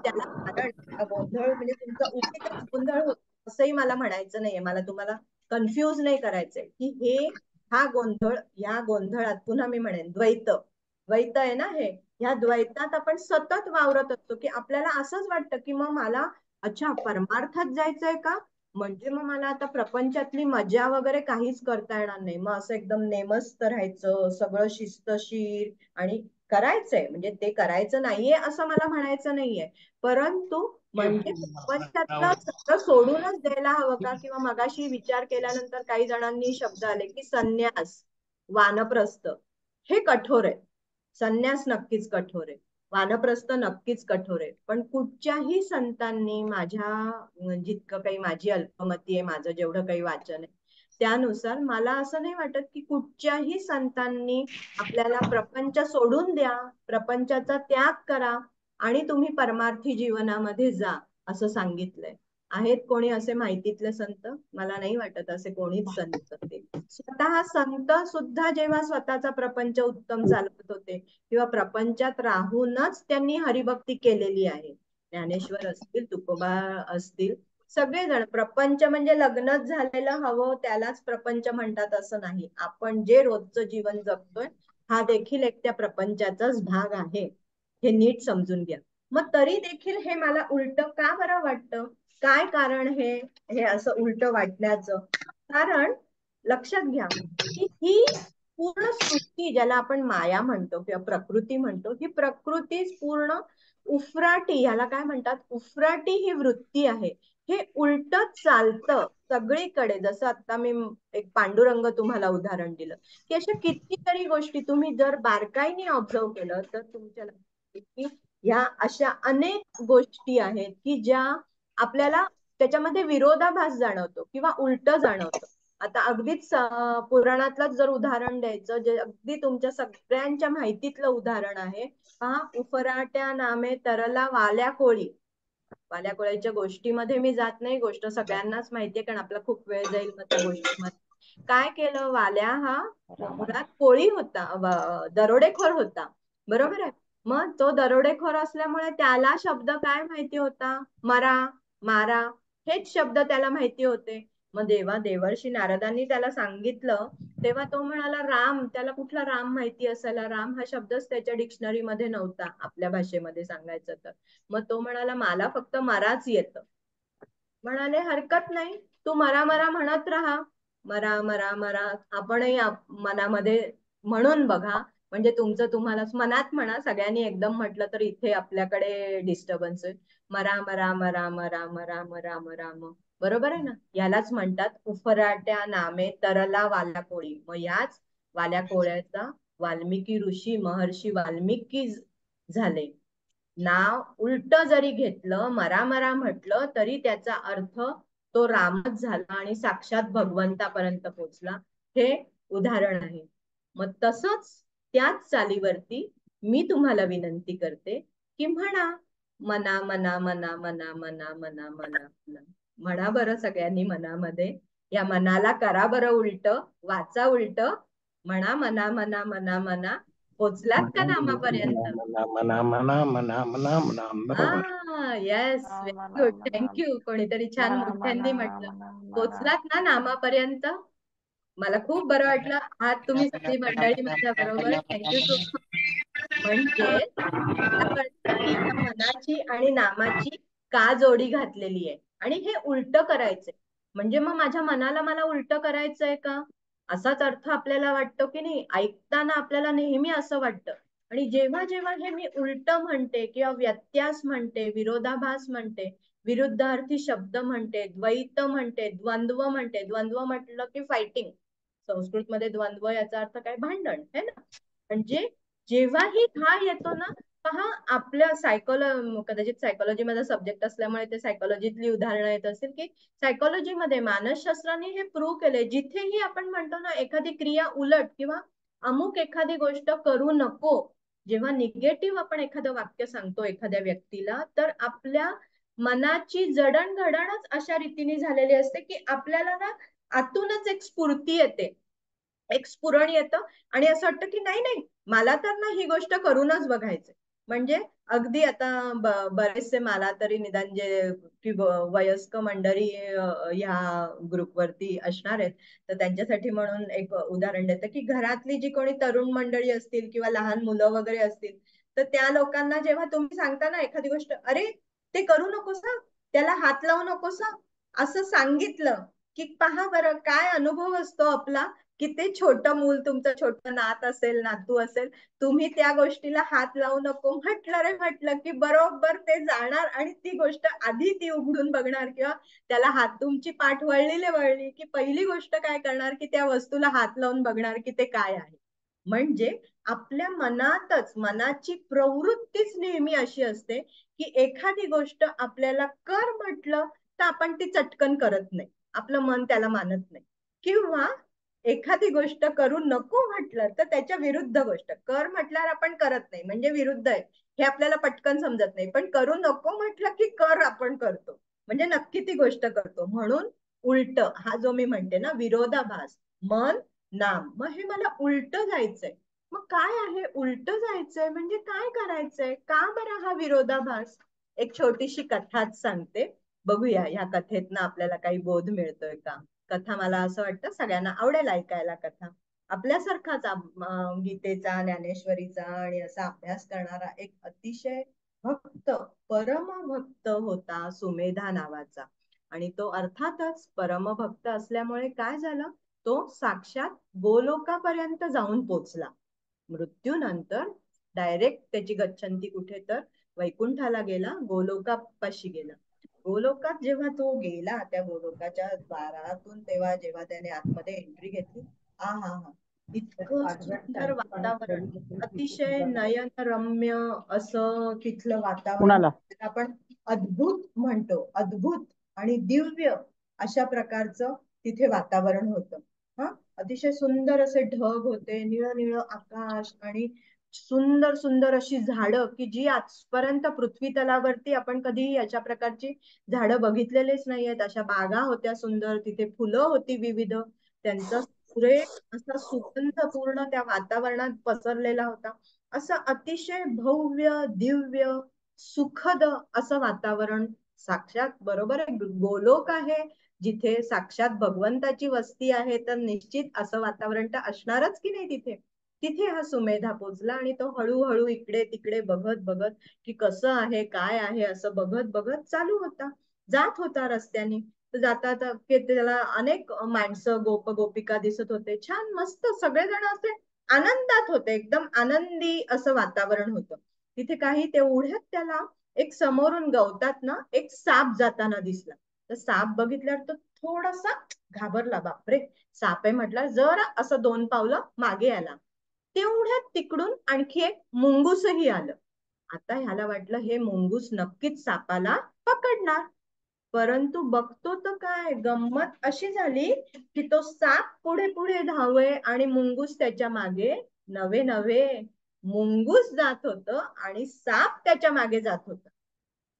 A: त्याला कारण गोंधळ म्हणजे तुमचा उगीचच गोंधळ होतो असंही मला म्हणायचं नाहीये. मला तुम्हाला कन्फ्युज नाही करायचंय की हा गोंधळ, या गोंधळात पुन्हा मी म्हणेन द्वैत आहे ना हे, ह्या द्वैतात आपण सतत वावरत असतो, की आपल्याला असंच वाटतं की मग मला अच्छा परमार्थात जायचंय का, म्हणजे मग मला आता प्रपंचातली मजा वगैरे काहीच करता येणार नाही. मग असं एकदम नेमस्त राहायचं, सगळं शिस्तशीर आणि करायचंय, म्हणजे ते करायचं नाहीये असं मला म्हणायचं नाहीये, परंतु म्हणजे प्रपंचातलं सगळं सोडूनच द्यायला हवं का? किंवा मगाशी विचार केल्यानंतर काही जणांनी शब्द आले की संन्यास, वानप्रस्थ, हे कठोर आहे. संन्यास नक्कीच कठोर आहे, वानप्रस्थ नक्कीच कठोर आहे. पण कुठच्याही संतांनी, जितकं काही माझी अल्पमती आहे, माझं जेवढं काही वाचन आहे त्यानुसार मला असं नाही वाटत की कुठच्याही संतांनी आपल्याला प्रपंच सोडून द्या, प्रपंचाचा त्याग करा आणि तुम्ही परमार्थी जीवनामध्ये जा असं सांगितलंय. आहेत कोणी असे माहितीतले संत? मला नाही वाटत असे कोणीच संत ते. स्वतः संत सुद्धा जेव्हा स्वतःचा प्रपंच उत्तम चालवत होते किंवा प्रपंचात राहूनच त्यांनी हरिभक्ती केलेली आहे. ज्ञानेश्वर असतील, तुकोबा असतील, सगळेजण. प्रपंच म्हणजे लग्नच झालेलं हवं त्यालाच प्रपंच म्हणतात असं नाही. आपण जे रोजचं जीवन जगतोय हा देखील एक त्या प्रपंचाचाच भाग आहे, हे नीट समजून घ्या. मग तरी देखील हे मला उलट का बरं वाटतं? काय कारण हे असं उलट वाटण्याचं? कारण लक्षात घ्या की ही पूर्ण सृष्टी, ज्याला आपण माया म्हणतो किंवा प्रकृती म्हणतो, ही प्रकृतीच पूर्ण उफराटी, ह्याला काय म्हणतात, उफराटी ही वृत्ती आहे. हे उलटच चालतं सगळीकडे. जसं आता मी एक पांडुरंग तुम्हाला उदाहरण दिलं, की अशा कितीतरी गोष्टी तुम्ही जर बारकाईने ऑब्झर्व केलं तर तुमच्या लक्षात येईल की ह्या अशा अनेक गोष्टी आहेत की ज्या आपल्याला त्याच्यामध्ये विरोधाभास जाणवतो किंवा उलट जाणवतं. आता अगदीच पुराणातलंच जर उदाहरण द्यायचं, जे अगदी तुमच्या सगळ्यांच्या माहितीतलं उदाहरण आहे, पहा, उफराट्या नामे तरला वाल्या कोळी. वाल्या कोळ्याच्या गोष्टीमध्ये मी जात नाही, गोष्ट सगळ्यांनाच माहितीये कारण आपला खूप वेळ जाईल मग त्या गोष्टीमध्ये. काय केलं, वाल्या हा मुळात कोळी होता, दरोडेखोर होता, बरोबर आहे. मग तो दरोडेखोर असल्यामुळे त्याला शब्द काय माहिती होता, मरा, मारा, हेच शब्द त्याला माहिती होते. मग देवर्षी नारदांनी त्याला सांगितलं तेव्हा तो म्हणाला राम. त्याला कुठला राम माहिती असायला, राम हा शब्दच त्याच्या डिक्शनरीमध्ये नव्हता आपल्या भाषेमध्ये सांगायचं तर. मग तो म्हणाला मला फक्त मराच येतं. म्हणाले हरकत नाही, तू मरा मरा म्हणत राहा, मरा मरा मरा. आपणही मनामध्ये म्हणून बघा, म्हणजे तुमचं तुम्हालाच मनात म्हणा. सगळ्यांनी एकदम म्हटलं तर इथे आपल्याकडे डिस्टर्बन्स आहे. मरा मरा मरा मरा मरा मरा मरा म, बरोबर आहे ना. यालाच म्हणतात उफराट्या नामे तरला वाल्या कोळी. मग याच वाल्या कोळ्याचा वाल्मिकी ऋषी, महर्षी वाल्मिकी झाले. नाव उलट जरी घेतलं, मरा मरा म्हटलं तरी त्याचा अर्थ तो रामच झाला आणि साक्षात भगवंतापर्यंत पोहोचला. हे उदाहरण आहे. मग तसंच त्याच चालीवरती मी तुम्हाला विनंती करते की म्हणा, मना मना मना मना मना मना मना मना. म्हणा बरं सगळ्यांनी मनामध्ये. या मनाला करा बरं उलट, वाचा उलट. म्हणा मना मना मना मना. पोचलात का नामापर्यंत?
E: मना मना मना मना मना मना बरोबर.
A: Yes, very good, thank you. कोणीतरी छान मोठ्यांनी म्हटलं. पोचलात ना नामापर्यंत? मला खूप बरं वाटलं. आज तुम्ही सगळी मंडळी माझ्या बरोबर. Thank you so much. म्हणजे मला कळतं की या मनाची आणि नामाची का जोडी घातलेली आहे आणि हे उलट करायचंय. म्हणजे मग माझ्या मनाला मला उलट करायचंय का, असाच अर्थ आपल्याला वाटतो की नाही. ऐकताना आपल्याला नेहमी असं वाटतं. आणि जेव्हा जेव्हा हे मी उलट म्हणते किंवा व्यत्यास म्हणते, विरोधाभास म्हणते, विरुद्धार्थी शब्द म्हणते, द्वैत म्हणते, द्वंद्व म्हणते. द्वंद्व म्हटलं की फायटिंग. संस्कृत मध्ये द्वंद्व याचा अर्थ काय, भांडण है ना. म्हणजे जेव्हाही हा येतो ना, पहा आपल्या कदाचित सायकोलॉजी मध्ये सब्जेक्ट असल्यामुळे ते सायकोलॉजीतली उदाहरणं येत असेल की सायकोलॉजीमध्ये मानसशास्त्राने हे प्रूव्ह केले, जिथेही आपण म्हणतो ना एखादी क्रिया उलट किंवा अमुक एखादी गोष्ट करू नको, जेव्हा निगेटिव्ह आपण एखादं वाक्य सांगतो एखाद्या व्यक्तीला, तर आपल्या मनाची जडणघडणच अशा रीतीने झालेली असते की आपल्याला ना आतूनच एक स्फूर्ती येते, एक स्फुरण येतं आणि असं वाटतं की नाही नाही, मला तर ना ही गोष्ट करूनच बघायचं. म्हणजे अगदी आता बरेचसे मला तरी निदान जे की वयस्क मंडळी ह्या ग्रुपवरती असणार आहेत, तर त्यांच्यासाठी म्हणून एक उदाहरण देतं की घरातली जी कोणी तरुण मंडळी असतील किंवा लहान मुलं वगैरे असतील, तर त्या लोकांना जेव्हा तुम्ही सांगता ना एखादी गोष्ट, अरे ते करू नकोस हा, त्याला हात लावू नकोस हा, असं सांगितलं की पहा बरं काय अनुभव असतो आपला. की ते छोटं मूल, तुमचं छोटं नात असेल, नातू असेल, तुम्ही त्या गोष्टीला हात लावू नको म्हटलं रे म्हटलं की बरोबर ते जाणार आणि ती गोष्ट आधी ती उघडून बघणार किंवा त्याला हात, तुमची पाठ वळली की पहिली गोष्ट काय करणार की त्या वस्तूला हात लावून बघणार की ते काय आहे. म्हणजे आपल्या मनातच, मनाची प्रवृत्तीच नेहमी अशी असते की एखादी गोष्ट आपल्याला कर म्हटलं तर आपण ती चटकन करत नाही, आपलं मन त्याला मानत नाही. किंवा एखादी गोष्ट करू नको म्हटलं तर त्याच्या विरुद्ध गोष्ट कर म्हटल्यावर आपण करत नाही, म्हणजे विरुद्ध आहे हे आपल्याला पटकन समजत नाही. पण करू नको म्हटलं की कर आपण करतो, म्हणजे नक्की ती गोष्ट करतो. म्हणून उलट हा जो मी म्हणते ना विरोधाभास, मन नाम, मग हे मला उलट जायचंय. मग काय आहे उलट जायचंय, म्हणजे काय करायचंय, का बरं हा विरोधाभास. एक छोटीशी कथाच सांगते, बघूया ह्या कथेतनं आपल्याला काही बोध मिळतोय का. कथा मला असं वाटतं सगळ्यांना आवडेल ऐकायला. कथा आपल्यासारखाच गीतेचा, ज्ञानेश्वरीचा आणि असा अभ्यास करणारा एक अतिशय भक्त, परमभक्त होता सुमेधा नावाचा. आणि तो अर्थातच परमभक्त असल्यामुळे काय झालं, तो साक्षात गोलोकापर्यंत जाऊन पोचला. मृत्यूनंतर डायरेक्ट त्याची गच्छंती कुठे तर वैकुंठाला गेला, गोलोकापाशी गेला. गोलोकात जेव्हा तो गेला त्या गोलोकाच्या द्वारातून, तेव्हा जेव्हा त्याने आतमध्ये एंट्री घेतली, हा हा हा इतकं सुंदर वातावरण, अतिशय नयनरम्य असं तिथलं वातावरण आपण अद्भुत म्हणतो, अद्भुत आणि दिव्य अशा प्रकारचं तिथे वातावरण होतं. हा अतिशय सुंदर असे ढग होते, निळं निळं आकाश आणि सुंदर सुंदर अशी झाडं की जी आजपर्यंत पृथ्वी तलावरती आपण कधी अशा प्रकारची झाडं बघितलेलेच नाहीयेत. अशा बागा होत्या सुंदर, तिथे फुलं होती विविध, त्यांचा सुरेख असा सुगंध पूर्ण त्या वातावरणात पसरलेला होता. असं अतिशय भव्य दिव्य सुखद असं वातावरण, साक्षात बरोबर आहे गोलोक आहे जिथे साक्षात भगवंताची वस्ती आहे, तर निश्चित असं वातावरण तर असणारच की नाही तिथे. तिथे हा सुमेधा पोचला आणि तो हळूहळू इकडे तिकडे बघत बघत की कसं आहे काय आहे असं बघत बघत चालू होता, जात होता रस्त्याने. तर जाता त्याला अनेक माणसं गोप गोपिका दिसत होते, छान मस्त सगळेजण असे आनंदात होते, एकदम आनंदी असं वातावरण होतं तिथे. काही तेवढ्यात त्याला एक समोरून गवतात ना एक साप जाताना दिसला. तर साप बघितल्यावर तो थोडासा घाबरला, बापरे साप आहे म्हटलं, जरा असं 2 पावलं मागे आला. तेवढ्यात तिकडून आणखी एक मुंगूसही आलं. आता ह्याला वाटलं हे मुंगूस नक्कीच सापाला पकडणार, परंतु बघतो तर काय गंमत अशी झाली की तो साप पुढे पुढे धावे आणि मुंगूस त्याच्या मागे नवे नवे. मुंगूस जात होत आणि साप त्याच्या मागे जात होता.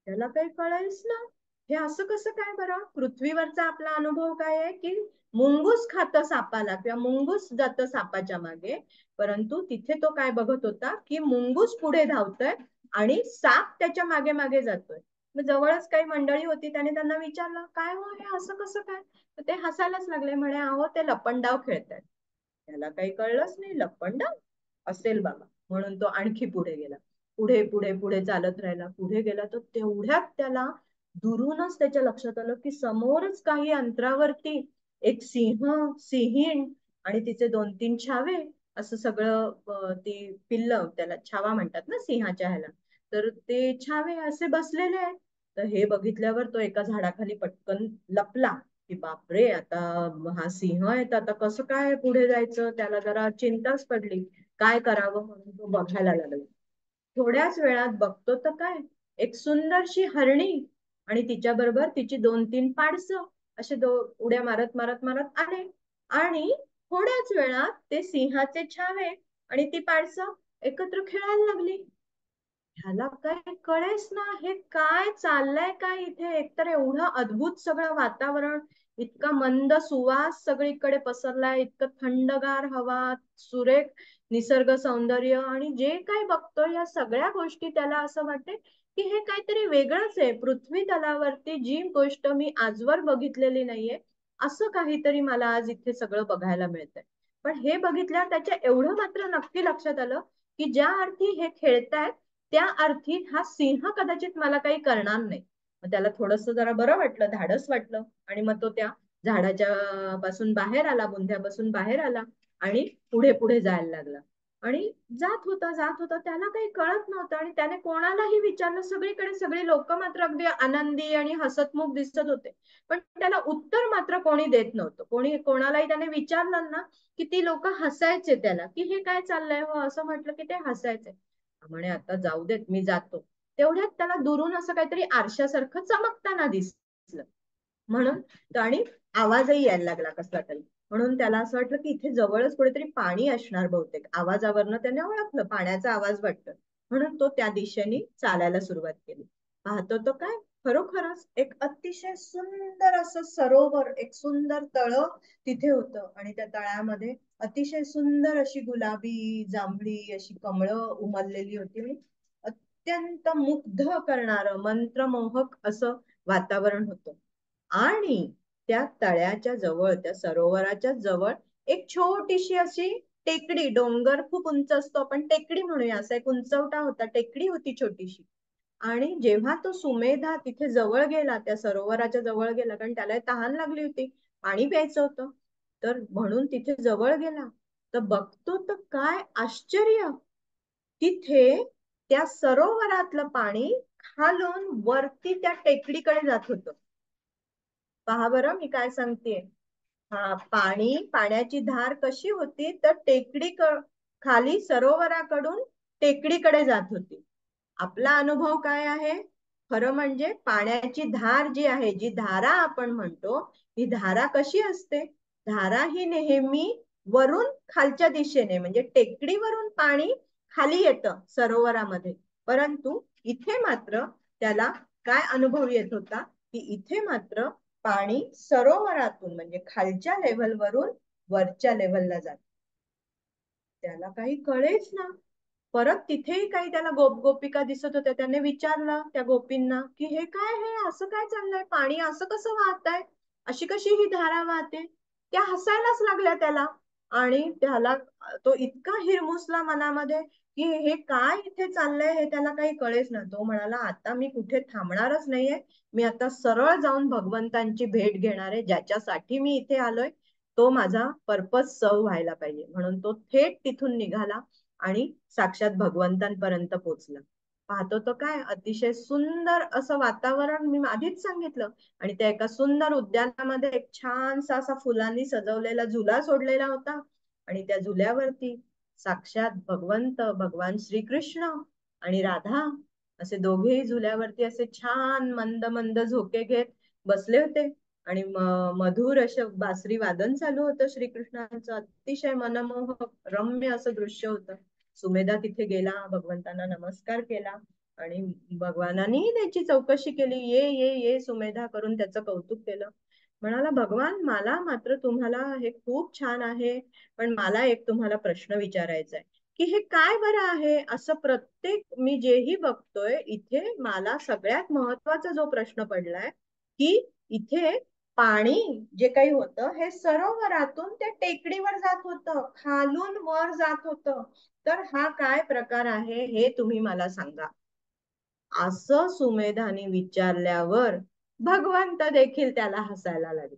A: त्याला काही कळायच ना, हे असं कसं काय बरं. पृथ्वीवरचा आपला अनुभव काय आहे की मुंगूस खातं सापाला किंवा मुंगूस जातं सापाच्या मागे, परंतु तिथे तो काय बघत होता की मुंगूस पुढे धावतोय आणि साप त्याच्या मागे मागे जातोय. मग जवळच काही मंडळी होती, त्याने त्यांना विचारलं काय हो हे असं कसं काय. तर ते हसायलाच लागले, म्हणे अहो ते लपंडाव खेळतायत. त्याला काही कळलंच नाही, लपंडाव असेल बाबा, म्हणून तो आणखी पुढे गेला. पुढे पुढे पुढे चालत राहिला, पुढे गेला. तर तेवढ्यात त्याला दुरूनच त्याच्या लक्षात आलं की समोरच काही अंतरावरती एक सिंहीण आणि तिचे 2-3 छावे असं सगळं, ती पिल्ल त्याला छावा म्हणतात ना सिंहाच्या ह्याला, तर ते छावे असे बसलेले आहेत. तर हे बघितल्यावर तो एका झाडाखाली पटकन लपला की बापरे आता हा सिंह आहे, तर आता कसं काय पुढे जायचं. त्याला जरा चिंताच पडली, काय करावं म्हणून तो बघायला लागला. थोड्याच वेळात बघतो तर काय एक सुंदरशी हरणी आणि तिच्या बरोबर तिची 2-3 पाडसं असे उड्या मारत मारत मारत आले. आणि थोड्याच वेळात ते सिंहाचे छावे आणि ती पाडसं एकत्र खेळायला लागली. ह्याला काय कळेच ना हे काय चाललंय काय इथे. एकतर एवढं अद्भुत सगळं वातावरण, इतका मंद सुवास सगळीकडे पसरलाय, इतकं थंडगार हवा, सुरेख निसर्ग सौंदर्य, आणि जे काय बघतोय या सगळ्या गोष्टी त्याला असं वाटते की हे काहीतरी वेगळंच आहे. पृथ्वी तलावरती जी गोष्ट मी आजवर बघितलेली नाहीये असं काहीतरी मला आज इथे सगळं बघायला मिळतंय. पण हे बघितल्यावर त्याच्या एवढं मात्र नक्की लक्षात आलं की ज्या अर्थी हे खेळतायत त्या अर्थी हा सिंह कदाचित मला काही करणार नाही. मग त्याला थोडस जरा बरं वाटलं, धाडस वाटलं, आणि मग तो त्या झाडाच्या पासून बाहेर आला, बुंध्यापासून बाहेर आला आणि पुढे पुढे जायला लागला. आणि जात होता त्याला काही कळत नव्हतं. आणि त्याने कोणालाही विचारलं, सगळीकडे सगळे लोक मात्र अगदी आनंदी आणि हसतमुख दिसत होते, पण त्याला उत्तर मात्र कोणी देत नव्हतं. कोणालाही त्याने विचारलं ना की ती लोक हसायचे त्याला की हे काय चाललंय हो, असं म्हटलं की ते हसायचे. म्हणे आता जाऊ देत मी जातो. तेवढ्यात त्याला दुरून असं काहीतरी आरशासारखं चमकताना दिसलं, म्हणून आणि आवाजही यायला लागला कसला तरी. म्हणून त्याला असं वाटलं की इथे जवळच कुठेतरी पाणी असणार बहुतेक, आवाजावरनं त्याने ओळखलं पाण्याचा आवाज वाटतं. म्हणून तो त्या दिशेने चालायला सुरुवात केली. पाहतो तो काय खरोखरच एक अतिशय सुंदर असं सरोवर, एक सुंदर तळ तिथे होतं. आणि त्या तळ्यामध्ये अतिशय सुंदर अशी गुलाबी जांभळी अशी कमळं उमललेली होती. आणि अत्यंत मुग्ध करणारं मंत्रमोहक असं वातावरण होतं. आणि त्या तळ्याच्या जवळ, त्या सरोवराच्या जवळ एक छोटीशी अशी टेकडी, डोंगर खूप उंच असतो आपण टेकडी म्हणूया, असा एक उंचवटा होता, टेकडी होती छोटीशी. आणि जेव्हा तो सुमेधा तिथे जवळ गेला, त्या सरोवराच्या जवळ गेला, कारण त्याला तहान लागली होती, पाणी प्यायचं होतं, तर म्हणून तिथे जवळ गेला. तर बघतो तर काय आश्चर्य, तिथे त्या सरोवरातलं पाणी खालून वरती त्या टेकडीकडे जात होतं. पहा बरं मी काय सांगते. हा, पाण्याची धार कशी होती तर टेकडी खाली सरोवराकडून टेकडीकडे जात होती. आपला अनुभव काय आहे? खरं म्हणजे पाण्याची धार जी आहे, जी धारा आपण म्हणतो, ही धारा कशी असते? धारा ही नेहमी वरून खालच्या दिशेने म्हणजे टेकडीवरून पाणी खाली येतं सरोवरामध्ये. परंतु इथे मात्र त्याला काय अनुभव येत होता की इथे मात्र पाणी सरोवरातून म्हणजे खालच्या लेव्हलवरून वरच्या लेव्हलला जात. त्याला काही कळेच ना. परत तिथेही काही त्याला गोपिका दिसत होत्या. त्याने विचारलं त्या गोपींना की हे काय, हे असं काय चाललंय? पाणी असं कसं वाहत आहे? अशी कशी ही धारा वाहते? त्या हसायलाच लागल्या त्याला. आणि त्याला तो इतका हिरमुसला मनामध्ये की हे काय इथे चाललंय हे त्याला काही कळेच ना. तो म्हणाला आता मी कुठे थांबणारच नाहीये. मी आता सरळ जाऊन भगवंतांची भेट घेणार आहे. ज्याच्यासाठी मी इथे आलोय तो माझा पर्पज सर्व व्हायला पाहिजे. म्हणून तो थेट तिथून निघाला आणि साक्षात भगवंतांपर्यंत पोहोचला. पाहतो तो काय अतिशय सुंदर असं वातावरण मी आधीच सांगितलं. आणि त्या एका सुंदर उद्यानामध्ये एक छानसा असा फुलांनी सजवलेला झुला सोडलेला होता. आणि त्या झुल्यावरती साक्षात भगवान श्रीकृष्ण आणि राधा असे दोघेही झुल्यावरती असे छान मंद मंद झोके घेत बसले होते. आणि मधुर असं बासरी वादन चालू होतं श्रीकृष्णाचं. अतिशय मनमोहक रम्य असं दृश्य होतं. सुमेधा तिथे गेला, भगवंतांना नमस्कार केला आणि भगवानांनी त्याची चौकशी केली. ये ये ये सुमेधा करून त्याचं कौतुक केलं. म्हणाला भगवान मला मात्र तुम्हाला हे खूप छान आहे, पण मला एक तुम्हाला प्रश्न विचारायचा आहे की हे काय बरं आहे? असं प्रत्येक मी जेही बघतोय इथे मला सगळ्यात महत्वाचा जो प्रश्न पडलाय की इथे पाणी जे काही होतं हे सरोवरातून त्या टेकडीवर जात होतं, खालून वर जात होतं. तर हा काय प्रकार आहे हे तुम्ही मला सांगा. असं सुमेधाने विचारल्यावर भगवंत देखील त्याला हसायला लागले.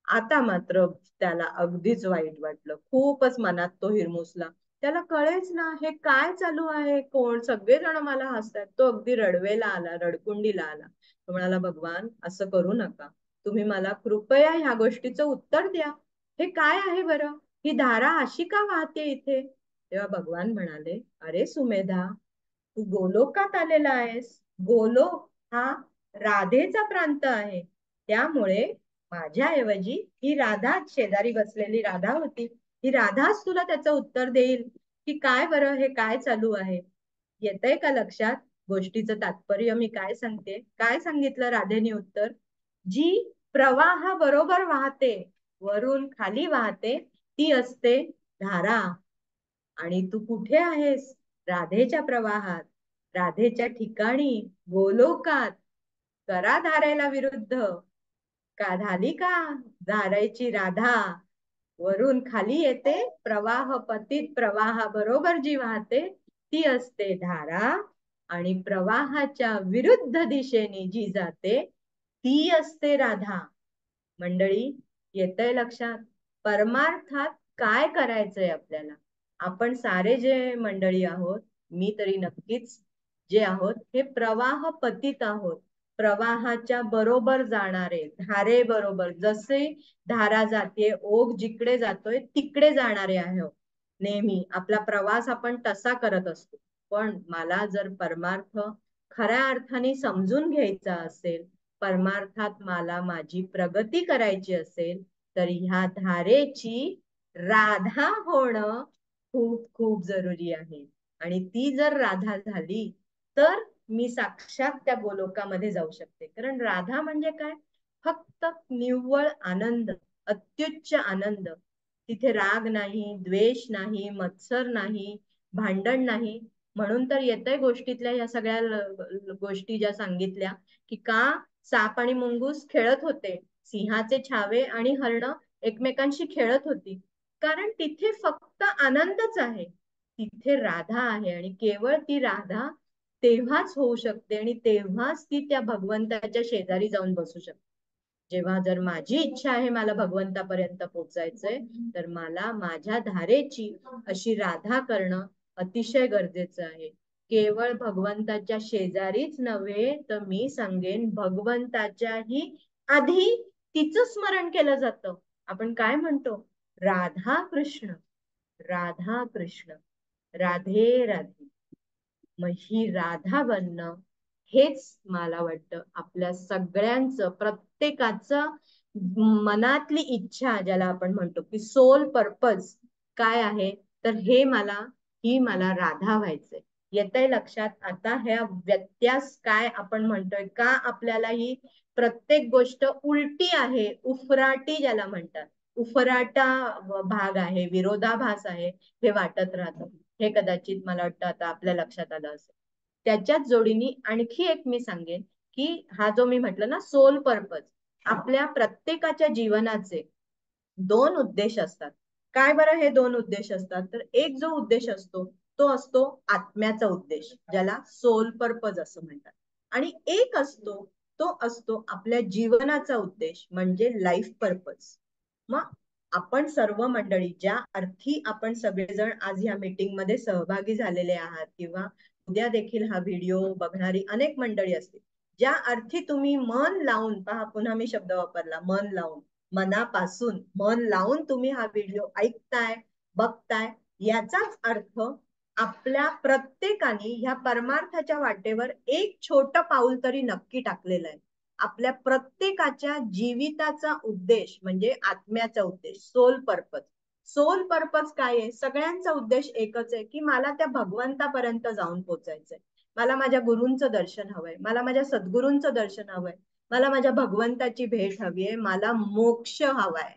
A: आता मात्र त्याला अगदीच वाईट वाटलं. खूपच मनात तो हिरमुसला. त्याला कळेच ना हे काय चालू आहे. कोण सगळेजण मला हसतात. तो अगदी रडवेला आला, रडकुंडीला आला. तो म्हणाला भगवान असं करू नका. तुम्ही मला कृपया ह्या गोष्टीचं उत्तर द्या. हे काय आहे बरं? ही धारा अशी का वाहते इथे? तेव्हा भगवान म्हणाले अरे सुमेधा, तू गोलोकात आलेला आहेस. गोलोक हा राधेचा प्रांत आहे. त्यामुळे माझ्याऐवजी ही राधा शेजारी बसलेली राधा होती. ही राधाच तुला त्याचं उत्तर देईल की काय बरं हे काय चालू आहे. येतंय का लक्षात गोष्टीचं तात्पर्य? मी काय सांगते, काय सांगितलं राधेने उत्तर? जी प्रवाह बरोबर वाहते, वरून खाली वाहते, ती असते धारा. आणि तू कुठे आहेस? राधेच्या प्रवाहात, राधेच्या ठिकाणी, गोलोकात. करा धारेला विरुद्ध. का झाली का धारायची राधा? वरून खाली येते, प्रवाह पतित प्रवाह बरोबर जी वाहते ती असते धारा. आणि प्रवाहाच्या विरुद्ध दिशेने जी जाते ती असते राधा. मंडळी, येतंय लक्षात? परमार्थात काय करायचंय आपल्याला? आपण सारे जे मंडळी आहोत, मी तरी नक्कीच जे आहोत, हे प्रवाह पतित आहोत. प्रवाहाच्या बरोबर जाणारे, धारे बरोबर, जसे धारा जाते, ओघ जिकडे जातोय तिकडे जाणारे आहोत. नेहमी आपला प्रवास आपण तसा करत असतो. पण मला जर परमार्थ खऱ्या अर्थाने समजून घ्यायचा असेल, परमार्थात मला माझी प्रगती करायची असेल, तर ह्या धारेची राधा होणं खूप खूप जरुरी आहे. आणि ती जर राधा झाली तर मी साक्षात त्या गोलोकामध्ये जाऊ शकते. कारण राधा म्हणजे काय? फक्त निव्वळ आनंद, अत्युच्च आनंद. तिथे राग नाही, द्वेष नाही, मत्सर नाही, भांडण नाही. म्हणून तर येतंय गोष्टीतल्या या सगळ्या गोष्टी ज्या सांगितल्या की का साप आणि मुंगूस खेळत होते, सिंहाचे छावे आणि हरण एकमेकांशी खेळत होती. कारण तिथे फक्त आनंदच आहे. तिथे राधा आहे आणि केवळ ती राधा तेव्हाच होऊ शकते आणि तेव्हाच ती त्या भगवंताच्या शेजारी जाऊन बसू शकते. जेव्हा जर माझी इच्छा आहे मला भगवंतापर्यंत पोहोचायचंय, तर मला माझ्या धारेची अशी राधा करणं अतिशय गरजेचं आहे. केवळ भगवंताच्या शेजारीच नव्हे तर मी सांगेन भगवंताच्याही आधी तिचं स्मरण केलं जातं. आपण काय म्हणतो? राधा कृष्ण, राधा कृष्ण, राधे राधे. मग ही राधा बनणं हेच मला वाटतं आपल्या सगळ्यांचं, प्रत्येकाचं मनातली इच्छा, ज्याला आपण म्हणतो की सोल पर्पज काय आहे, तर ही मला राधा व्हायचंय. येतंय लक्षात आता ह्या व्यत्यास काय आपण म्हणतोय, का आपल्याला ही प्रत्येक गोष्ट उलटी आहे, उफराटी ज्याला म्हणतात, उफराटा भाग आहे, विरोधाभास आहे, हे वाटत राहतं. हे कदाचित मला वाटतं आता आपल्या लक्षात आलं असेल. त्याच्याच जोडीने आणखी एक मी सांगेन की हा जो मी म्हटलं ना सोल पर्पज, आपल्या प्रत्येकाच्या जीवनाचे दोन उद्देश असतात. काय बरं हे दोन उद्देश असतात? तर एक जो उद्देश असतो तो असतो आत्म्याचा उद्देश, ज्याला सोल पर्पज असं म्हणतात. आणि एक असतो तो असतो आपल्या जीवनाचा उद्देश, म्हणजे लाईफ पर्पज. मग आपण सर्व मंडळी ज्या अर्थी आपण सगळेजण आज ह्या मीटिंग मध्ये सहभागी झालेले आहात, किंवा उद्या देखील हा व्हिडिओ बघणारी अनेक मंडळी असतील, ज्या अर्थी तुम्ही मन लावून, पहा पुन्हा मी शब्द वापरला, मन लावून, मनापासून मन लावून तुम्ही हा व्हिडिओ ऐकताय, बघताय, याचाच अर्थ आपल्या प्रत्येकाने ह्या परमार्थाच्या वाटेवर एक छोटं पाऊल तरी नक्की टाकलेलं आहे. आपल्या प्रत्येकाच्या जीविताचा उद्देश म्हणजे आत्म्याचा उद्देश, सोल पर्पज. सोल पर्पज काय आहे? सगळ्यांचा उद्देश एकच आहे की मला त्या भगवंतापर्यंत जाऊन पोचायचंय, मला माझ्या गुरूंचं दर्शन हवंय, मला माझ्या सद्गुरूंचं दर्शन हवंय, मला माझ्या भगवंताची भेट हवी आहे, मला मोक्ष हवाय.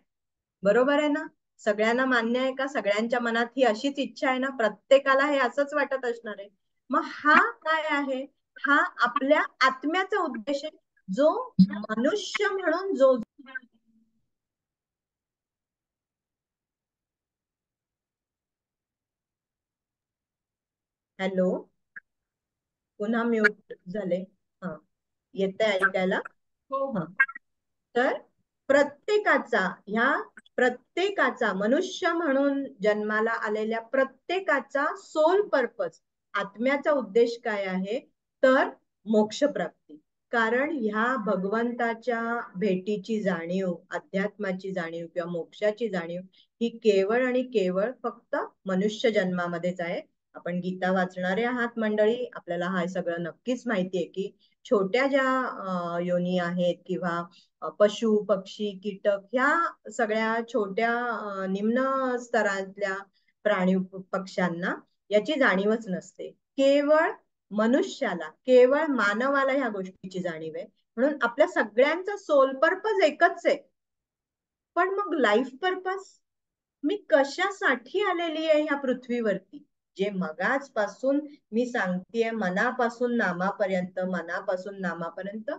A: बरोबर आहे ना? सगळ्यांना मान्य आहे का? सगळ्यांच्या मनात ही अशीच इच्छा आहे ना? प्रत्येकाला हे असंच वाटत असणार आहे. मग हा काय आहे? हा आपल्या आत्म्याचा उद्देश आहे, जो मनुष्य म्हणून जो हॅलो, पुन्हा म्यूट झाले. हा, येतंय ऐकायला?
B: हो
A: हा.
B: हो.
A: तर प्रत्येकाचा मनुष्य म्हणून जन्माला आलेल्या प्रत्येकाचा सोल पर्पज, आत्म्याचा उद्देश काय आहे? तर मोक्ष प्राप्ती. कारण ह्या भगवंताच्या भेटीची जाणीव, अध्यात्माची जाणीव किंवा मोक्षाची जाणीव ही केवळ आणि केवळ फक्त मनुष्य जन्मामध्येच आहे. आपण गीता वाचणारे आहात मंडळी, आपल्याला हा सगळं नक्कीच माहिती आहे की छोट्या ज्या योनी आहेत किंवा पशु पक्षी कीटक, ह्या सगळ्या छोट्या निम्न स्तरातल्या प्राणी पक्ष्यांना याची जाणीवच नसते. केवळ मनुष्याला, केवळ मानवाला ह्या गोष्टीची जाणीव आहे. म्हणून आपल्या सगळ्यांचा सोल पर्पज एकच आहे. पण मग लाईफ पर्पज, मी कशासाठी आलेली आहे ह्या पृथ्वीवरती? जे मगाचपासून मी सांगतेय, मनापासून नामापर्यंत, मनापासून नामापर्यंत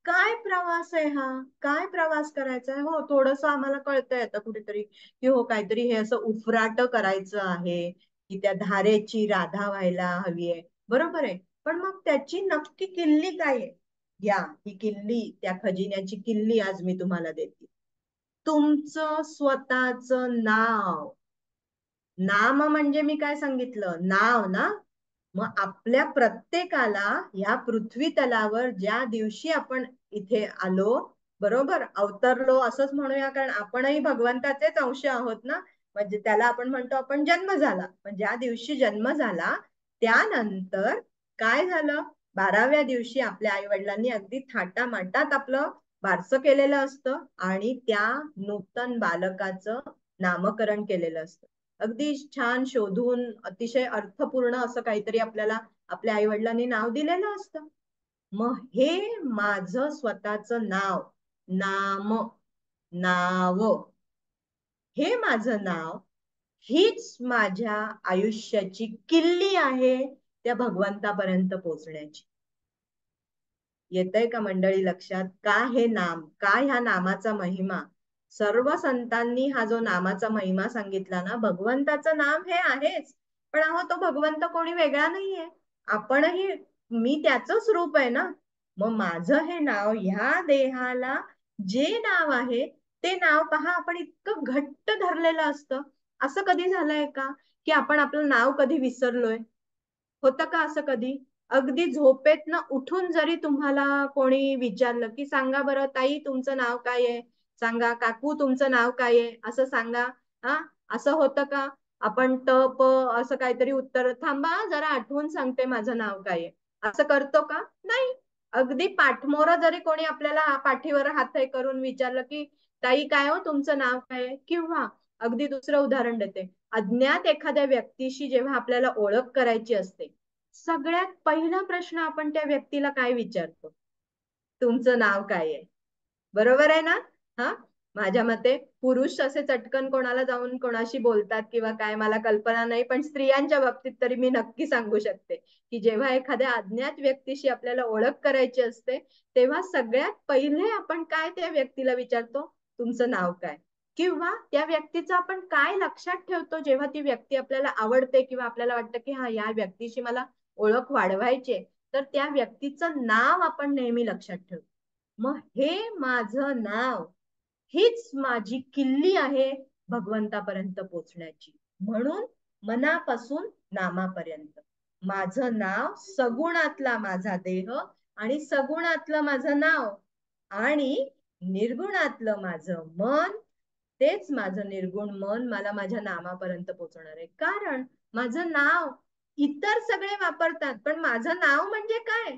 A: काय प्रवास आहे हा? काय प्रवास करायचा आहे? हो, थोडस आम्हाला कळतंय आता कुठेतरी की हो काहीतरी हे असं उफराट करायचं आहे, की त्या धारेची राधा व्हायला हवी आहे. बरोबर आहे, पण मग त्याची नक्की किल्ली काय आहे? या ही किल्ली, त्या खजिन्याची किल्ली आज मी तुम्हाला देते. तुमचं स्वतःचं नाव. नाम म्हणजे मी काय सांगितलं? नाव ना? मग आपल्या प्रत्येकाला ह्या पृथ्वी तलावर ज्या दिवशी आपण इथे आलो, बरोबर, अवतरलो असंच म्हणूया, कारण आपणही भगवंताचेच अंश आहोत ना. म्हणजे त्याला आपण म्हणतो आपण जन्म झाला. पण ज्या दिवशी जन्म झाला त्यानंतर काय झालं? 12व्या दिवशी आपल्या आई वडिलांनी अगदी थाटामाटात आपलं बारसं केलेलं असतं आणि त्या नूतन बालकाचं नामकरण केलेलं असतं. अगदी छान शोधून अतिशय अर्थपूर्ण असं काहीतरी आपल्याला आपल्या आई वडिलांनी नाव दिलेलं असतं. मग हे माझं स्वतःचं नाव, नाम, नाव, हे माझं नाव, हीच माझ्या आयुष्याची किल्ली आहे त्या भगवंतापर्यंत पोहोचण्याची. येतंय का मंडळी लक्षात? का हे नाम, का ह्या नामाचा महिमा? सर्व संतांनी हा जो नामाचा महिमा सांगितला ना, भगवंताचं नाम हे आहेच, पण अहो तो भगवंत कोणी वेगळा नाहीये, आपणही, मी त्याचंच रूप आहे ना. मग माझं हे नाव, ह्या देहाला जे नाव आहे ते नाव पहा, आपण इतकं घट्ट धरलेलं असतं. असं कधी झालंय का की आपण आपलं नाव कधी विसरलोय? होतं का असं कधी? अगदी झोपेतनं उठून जरी तुम्हाला कोणी विचारलं की सांगा बरं ताई तुमचं नाव काय आहे, सांगा काकू तुमचं नाव काय आहे, असं सांगा. हा, असं होतं का? आपण त प असं काहीतरी उत्तर, थांबा जरा आठवून सांगते माझं नाव काय आहे, असं करतो का? नाही. अगदी पाठमोर जरी कोणी आपल्याला पाठीवर हात हे करून विचारलं की ताई काय हो तुमचं नाव काय आहे, किंवा अगदी दुसरं उदाहरण देते, अज्ञात एखाद्या व्यक्तीशी जेव्हा आपल्याला ओळख करायची असते, सगळ्यात पहिला प्रश्न आपण त्या व्यक्तीला काय विचारतो? तुमचं नाव काय आहे. बरोबर आहे ना? हा, माझ्या मते पुरुष असे चटकन कोणाला जाऊन कोणाशी बोलतात किंवा काय मला कल्पना नाही, पण स्त्रियांच्या बाबतीत तरी मी नक्की सांगू शकते की जेव्हा एखाद्या अज्ञात व्यक्तीशी आपल्याला ओळख करायची असते, तेव्हा सगळ्यात पहिले आपण काय त्या व्यक्तीला विचारतो? तुमचं नाव काय. किंवा त्या व्यक्तीचं आपण काय लक्षात ठेवतो जेव्हा ती व्यक्ती आपल्याला आवडते किंवा आपल्याला वाटतं की हा, या व्यक्तीशी मला ओळख वाढवायची, तर त्या व्यक्तीचं नाव आपण नेहमी लक्षात ठेवतो. मग हे माझं नाव, हीच माझी किल्ली आहे भगवंतापर्यंत पोचण्याची. म्हणून मनापासून नामापर्यंत माझं नाव, सगुणातला माझा देह आणि सगुणातलं माझं नाव आणि निर्गुणातलं माझं मन, तेच माझं निर्गुण मन मला माझ्या नामापर्यंत पोहोचणार आहे. कारण माझं नाव इतर सगळे वापरतात, पण माझं नाव म्हणजे काय?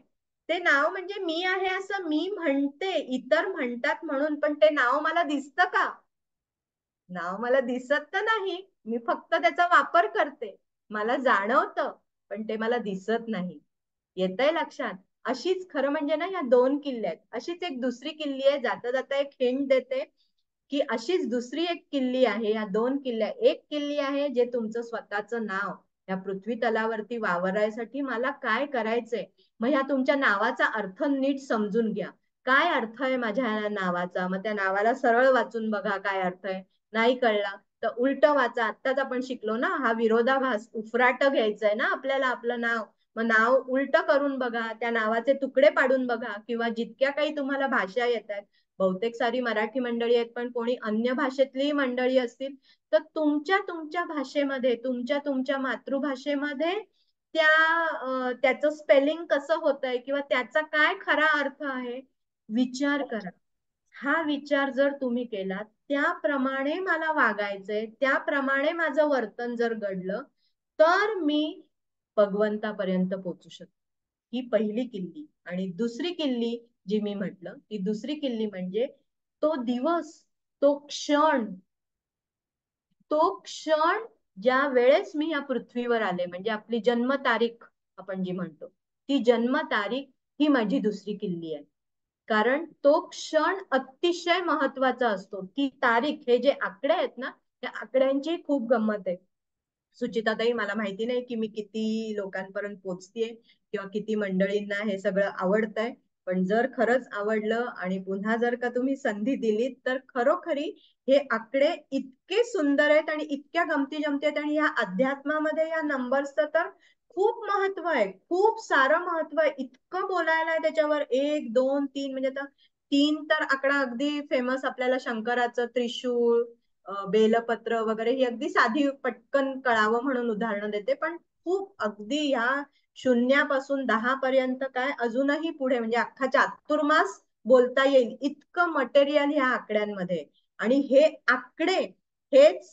A: ते नाव म्हणजे मी आहे असं मी म्हणते, इतर म्हणतात म्हणून, पण ते नाव मला दिसतं का? नाव मला दिसत तर नाही, मी फक्त त्याचा वापर करते, मला जाणवतं, पण ते मला दिसत नाही. येतंय लक्षात? अशीच खरं म्हणजे ना या दोन किल्ले आहेत. अशीच एक दुसरी किल्ली आहे, जाता जाता एक हिंट देते की अशीच दुसरी एक किल्ली आहे. या दोन किल्ल्या, एक किल्ली आहे जे तुमचं स्वतःचं नाव, या पृथ्वी तलावरती वावरायसाठी मला काय करायचंय. मग ह्या तुमच्या नावाचा अर्थ नीट समजून घ्या. काय अर्थ आहे माझ्या या नावाचा? मग त्या नावाला सरळ वाचून बघा काय अर्थ आहे. नाही कळला तर उलट वाचा. आत्ताच आपण शिकलो ना, हा विरोधाभास, उफराट घ्यायचंय ना आपल्याला आपलं नाव. मग नाव उलट करून बघा, त्या नावाचे तुकडे पाडून बघा, किंवा जितक्या काही तुम्हाला भाषा येत आहेत, बहुतेक सारी मराठी मंडळी आहेत, पण कोणी अन्य भाषेतली मंडळी असतील तर तुमच्या तुमच्या भाषेमध्ये, तुमच्या तुमच्या मातृभाषेमध्ये त्याचं स्पेलिंग कसं होतंय किंवा त्याचा काय खरा अर्थ आहे विचार करा. हा विचार जर तुम्ही केलात, त्याप्रमाणे मला वागायचंय, त्याप्रमाणे माझं वर्तन जर घडलं, तर मी भगवंतापर्यंत पोहोचू शकते. ही पहिली किल्ली. आणि दुसरी किल्ली जी मी म्हटलं, ती दुसरी किल्ली म्हणजे तो दिवस, तो क्षण, तो क्षण ज्या वेळेस मी या पृथ्वीवर आले, म्हणजे आपली जन्मतारीख आपण जी म्हणतो, ती जन्मतारीख ही माझी दुसरी किल्ली आहे. कारण तो क्षण अतिशय महत्वाचा असतो. ती तारीख, हे जे आकडे आहेत ना, त्या आकड्यांची खूप गंमत आहे. सुचिताताई, मला माहिती नाही की मी किती लोकांपर्यंत पोचतेय किंवा किती मंडळींना हे सगळं आवडतंय, पण जर खरंच आवडलं आणि पुन्हा जर का तुम्ही संधी दिलीत, तर खरोखरी हे आकडे इतके सुंदर आहेत आणि इतक्या गमती जमती आहेत. आणि या अध्यात्मामध्ये या नंबर्सचं तर खूप महत्व आहे, खूप सारं महत्व आहे. इतकं बोलायला आहे त्याच्यावर, 1 2 3, म्हणजे आता 3 तर आकडा अगदी फेमस आपल्याला शंकराचं त्रिशूळ, बेलपत्र वगैरे, ही अगदी साधी पटकन कळावं म्हणून उदाहरणं देते, पण खूप अगदी ह्या शून्यापासून 10 पर्यंत काय अजूनही पुढे, म्हणजे अख्खा चातुर्मास बोलता येईल इतकं मटेरियल ह्या आकड्यांमध्ये. आणि हे आकडे, हेच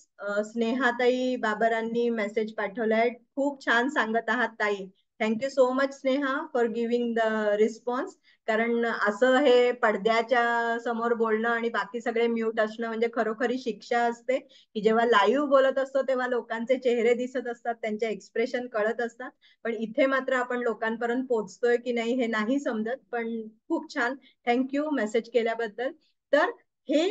A: स्नेहाताई बाबरांनी मेसेज पाठवलाय. खूप छान सांगत आहात ताई. Thank you so much Sneha for giving the response. कारण असं हे पडद्याच्या समोर बोलणं आणि बाकी सगळे म्यूट असणं म्हणजे खरोखरी शिक्षा असते, की जेव्हा लाईव्ह बोलत असतो तेव्हा लोकांचे चेहरे दिसत असतात, त्यांचे एक्सप्रेशन कळत असतात, पण इथे मात्र आपण लोकांपर्यंत पोहोचतोय की नाही हे नाही समजत. पण खूप छान, थँक्यू मेसेज केल्याबद्दल. तर हे,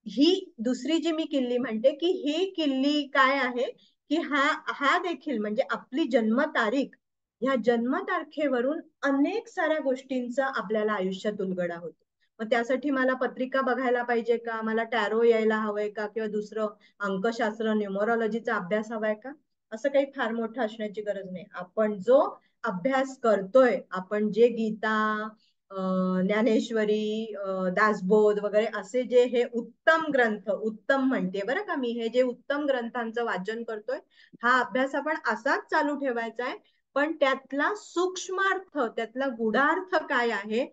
A: ही दुसरी जी मी किल्ली म्हणते, की ही किल्ली काय आहे, की हा देखील म्हणजे आपली जन्मतारीख, ह्या जन्मतारखेवरून अनेक साऱ्या गोष्टींचा आपल्याला आयुष्यात उलगडा होतो. मग त्यासाठी मला पत्रिका बघायला पाहिजे का, मला टॅरो यायला हवंय का, किंवा दुसरं अंकशास्त्र न्यूमरोलॉजीचा अभ्यास हवाय का? असं काही फार मोठं असण्याची गरज नाही. आपण जो अभ्यास करतोय, आपण जे गीता, ज्ञानेश्वरी, दासबोध वगैरे असे जे हे उत्तम ग्रंथ, उत्तम म्हणते बरं का मी, हे जे उत्तम ग्रंथांचं वाचन करतोय, हा अभ्यास आपण असाच चालू ठेवायचा आहे. पण त्यातला सूक्ष्मार्थ, त्यातला गुढार्थ काय आहे,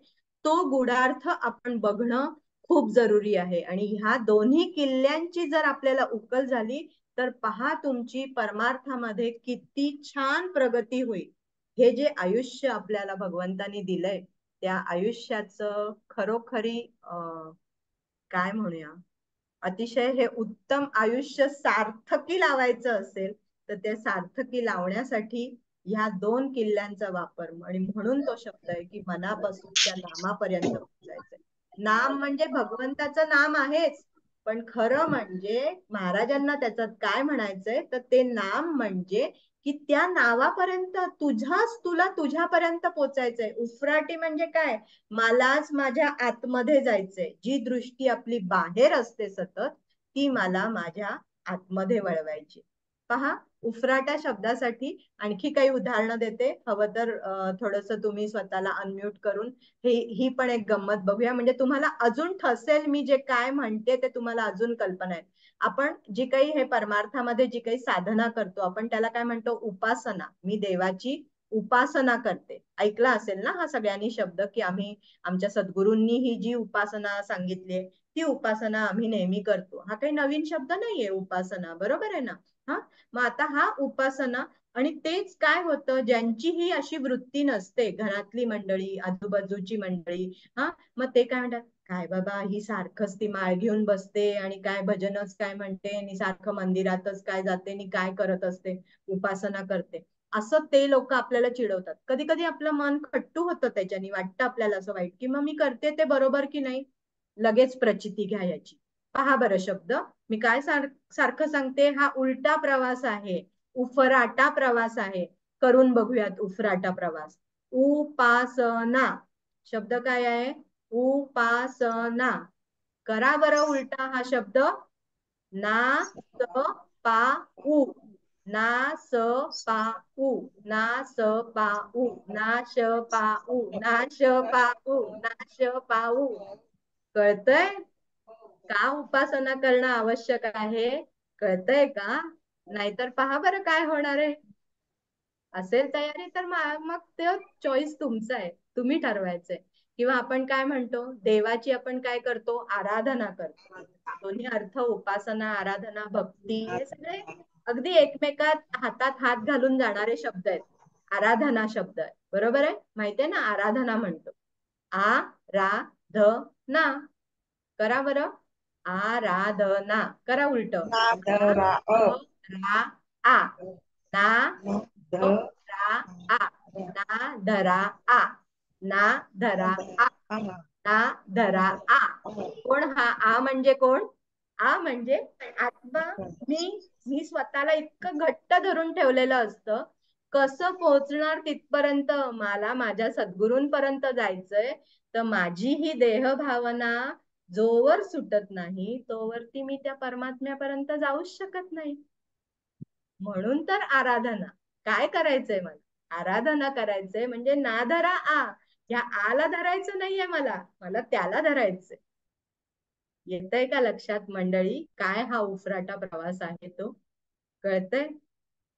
A: तो गुढार्थ आपण बघणं खूप जरुरी आहे. आणि ह्या दोन्ही किल्ल्यांची जर आपल्याला उकल झाली तर पहा तुमची परमार्थामध्ये किती छान प्रगती होईल. हे जे आयुष्य आपल्याला भगवंतानी दिलंय त्या आयुष्याचं खरोखरी काय म्हणूया, अतिशय हे उत्तम आयुष्य सार्थकी लावायचं असेल तर ते सार्थकी लावण्यासाठी ह्या दोन किल्ल्यांचा वापर, आणि म्हणून तो शब्द आहे की मनापासून त्या नामापर्यंत पोहोचायचंय. नाम म्हणजे भगवंताचं नाम आहेच, पण खरं म्हणजे महाराजांना त्याच्यात काय म्हणायचंय तर ते नाम म्हणजे की त्या नावापर्यंत तुला तुझ्यापर्यंत पोचायचंय. उफराटी म्हणजे काय, मलाच माझ्या आतमध्ये जायचंय. जी दृष्टी आपली बाहेर असते सतत ती मला माझ्या आतमध्ये वळवायची. पहा, उफराटा शब्दासाठी आणखी काही उदाहरणं देते. हवं तर थोडस तुम्ही स्वतःला अनम्यूट करून ही पण एक गंमत बघूया, म्हणजे तुम्हाला अजून ठसेल मी जे काय म्हणते ते तुम्हाला अजून कल्पना आहे. आपण जी काही हे परमार्थामध्ये जी काही साधना करतो आपण त्याला काय म्हणतो, उपासना. मी देवाची उपासना करते. ऐकला असेल ना हा सगळ्यांनी शब्द, की आम्ही आमच्या सद्गुरूंनी ही जी उपासना सांगितली ती उपासना आम्ही नेहमी करतो. हा काही नवीन शब्द नाहीये उपासना, बरोबर आहे ना. हा, मग आता हा उपासना, आणि तेच काय होतं, ज्यांची ही अशी वृत्ती नसते, घरातली मंडळी, आजूबाजूची मंडळी, हा, मग ते काय म्हणतात, काय बाबा ही सारखंच ती माळ घेऊन बसते आणि काय भजनच काय म्हणते आणि सारखं मंदिरातच काय जाते आणि काय करत असते, उपासना करते, असं ते लोक आपल्याला चिडवतात. कधी कधी आपलं मन खट्टू होतं त्याच्यानी, वाटतं आपल्याला असं वाईट की मग मी करते ते बरोबर की नाही. लगेच प्रचिती घ्या याची. पहा बरं शब्द मी काय सारखं सांगते, हा उलटा प्रवास आहे, उफराटा प्रवास आहे. करून बघूयात उफराटा प्रवास. उपासना शब्द काय आहे, उपासना. करा बरं उलटा हा शब्द, ना स पा उ, ना स पा उ, ना स पा उ, ना श पा उ, ना श पा उ, ना श पा उ. कळतंय का उपासना करणं आवश्यक आहे? कळतंय का? नाहीतर पहा बरं काय होणार आहे. असेल तयारी तर मग ते चॉईस तुमचा आहे, तुम्ही ठरवायचंय. किंवा आपण काय म्हणतो, देवाची आपण काय करतो, आराधना करतो. दोन्ही अर्थ, उपासना, आराधना, भक्ती, हे सगळे अगदी एकमेकात हातात हात घालून जाणारे शब्द आहेत. आराधना शब्द आहे, बरोबर आहे, माहितीये ना, आराधना म्हणतो. आ रा ध ना. करा बरं, आराधना. करा उलट,
C: नादरा
A: रा आ, ना
C: ध
A: रा आ, ना धरा आ, ना धरा आ, ना धरा आ. कोण हा आ म्हणजे कोण, आ म्हणजे आत्मा. मी स्वतःला इतकं घट्ट धरून ठेवलेलं असतं, कसं पोहोचणार तिथपर्यंत, मला माझ्या सद्गुरूंपर्यंत जायचंय. तर माझी ही देह भावना जोवर सुटत नाही तोवरती मी त्या परमात्म्यापर्यंत जाऊच शकत नाही. म्हणून तर आराधना. काय करायचंय मला, आराधना करायचंय म्हणजे ना धरा आ, या आला धरायचं नाहीये, मला त्याला धरायचंय. येतंय का लक्षात मंडळी, काय हा उफराटा प्रवास आहे तो? कळतंय?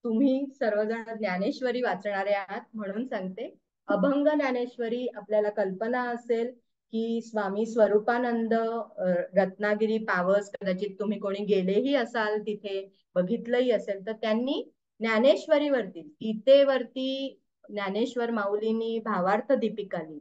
A: तुम्ही सर्वजण ज्ञानेश्वरी वाचणारे आहात म्हणून सांगते. अभंग ज्ञानेश्वरी आपल्याला कल्पना असेल की स्वामी स्वरूपानंद रत्नागिरी पावस, कदाचित तुम्ही कोणी गेलेही असाल तिथे, बघितलंही असेल, तर त्यांनी ज्ञानेश्वरीवरती, गीतेवरती ज्ञानेश्वर माऊलींनी भावार्थ दीपिका लिहिली,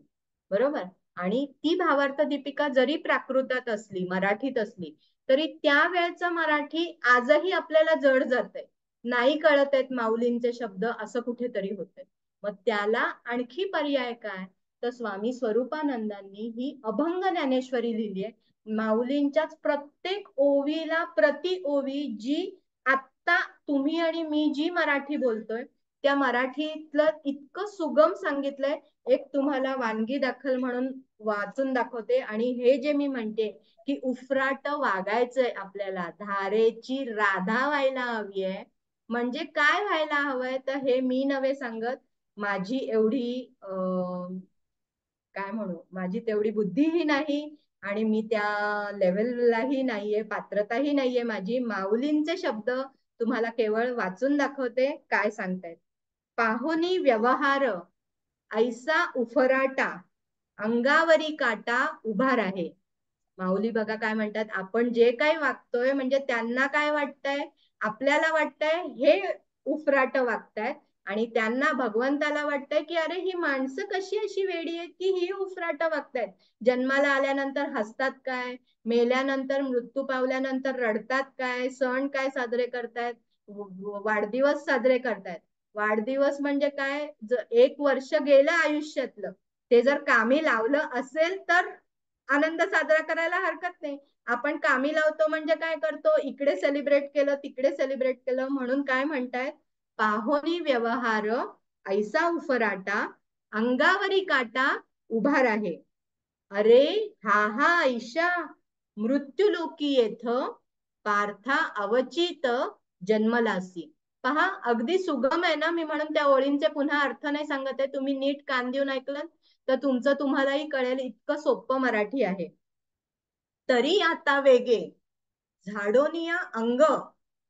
A: बरोबर. आणि ती भावार्थ दीपिका जरी प्राकृतात असली, मराठीत असली, तरी त्यावेळचं मराठी आजही आपल्याला जड जातंय, नाही कळत आहेत माऊलींचे शब्द, असं कुठेतरी होतंय. मग त्याला आणखी पर्याय काय, तर स्वामी स्वरूपानंदांनी ही अभंग ज्ञानेश्वरी लिहिली आहे. माऊलींच्याच प्रत्येक ओवीला प्रति ओवी, जी आत्ता तुम्ही आणि मी जी मराठी बोलतोय त्या मराठीतलं इतकं सुगम सांगितलंय. एक तुम्हाला वानगी दाखल म्हणून वाचून दाखवते. आणि हे जे मी म्हणते की उफराट वागायचंय आपल्याला, धारेची राधा व्हायला हवी आहे, म्हणजे काय व्हायला हवंय, तर हे मी नव्हे सांगत, माझी एवढी काय म्हणू, माझी तेवढी बुद्धीही नाही आणि मी त्या लेव्हललाही नाहीये, पात्रताही नाहीये माझी. माऊलींचे शब्द तुम्हाला केवळ वाचून दाखवते, काय सांगतायत. पाहुनी व्यवहार ऐसा उफराटा अंगावरी काटा उभा राहे. माऊली बघा काय म्हणतात, आपण जे काही वागतोय म्हणजे त्यांना काय वाटतंय, आपल्याला वाटतंय हे उफराट वागतायत आणि त्यांना भगवंताला वाटतंय की अरे ही माणसं कशी अशी वेडी आहेत की ही उफराट वागतायत. जन्माला आल्यानंतर हसतात काय, मेल्यानंतर मृत्यू पावल्यानंतर रडतात काय, सण काय साजरे करतायत, वाढदिवस साजरे करतायत. वाढदिवस म्हणजे काय, एक वर्ष गेलं आयुष्यातलं ते जर कामी लावलं असेल तर आनंद साजरा करायला हरकत नाही. आपण कामी लावतो म्हणजे काय करतो, इकडे सेलिब्रेट केलं तिकडे सेलिब्रेट केलं. म्हणून काय म्हणतायत, पाहोनी व्यवहार ऐसा उफराटा अंगावरी काटा उभा राहे. अरे हा हा ऐशा मृत्यूलोकी येथ पार्था अवचित जन्मलासी. पहा अगदी सुगम आहे ना. मी म्हणून त्या ओळींचे पुन्हा अर्थ नाही सांगत आहे, तुम्ही नीट कान देऊन ऐकलं तर तुमचं तुम्हालाही कळेल, इतकं सोपं मराठी आहे. तरी आता वेगे झाडोनिया अंग,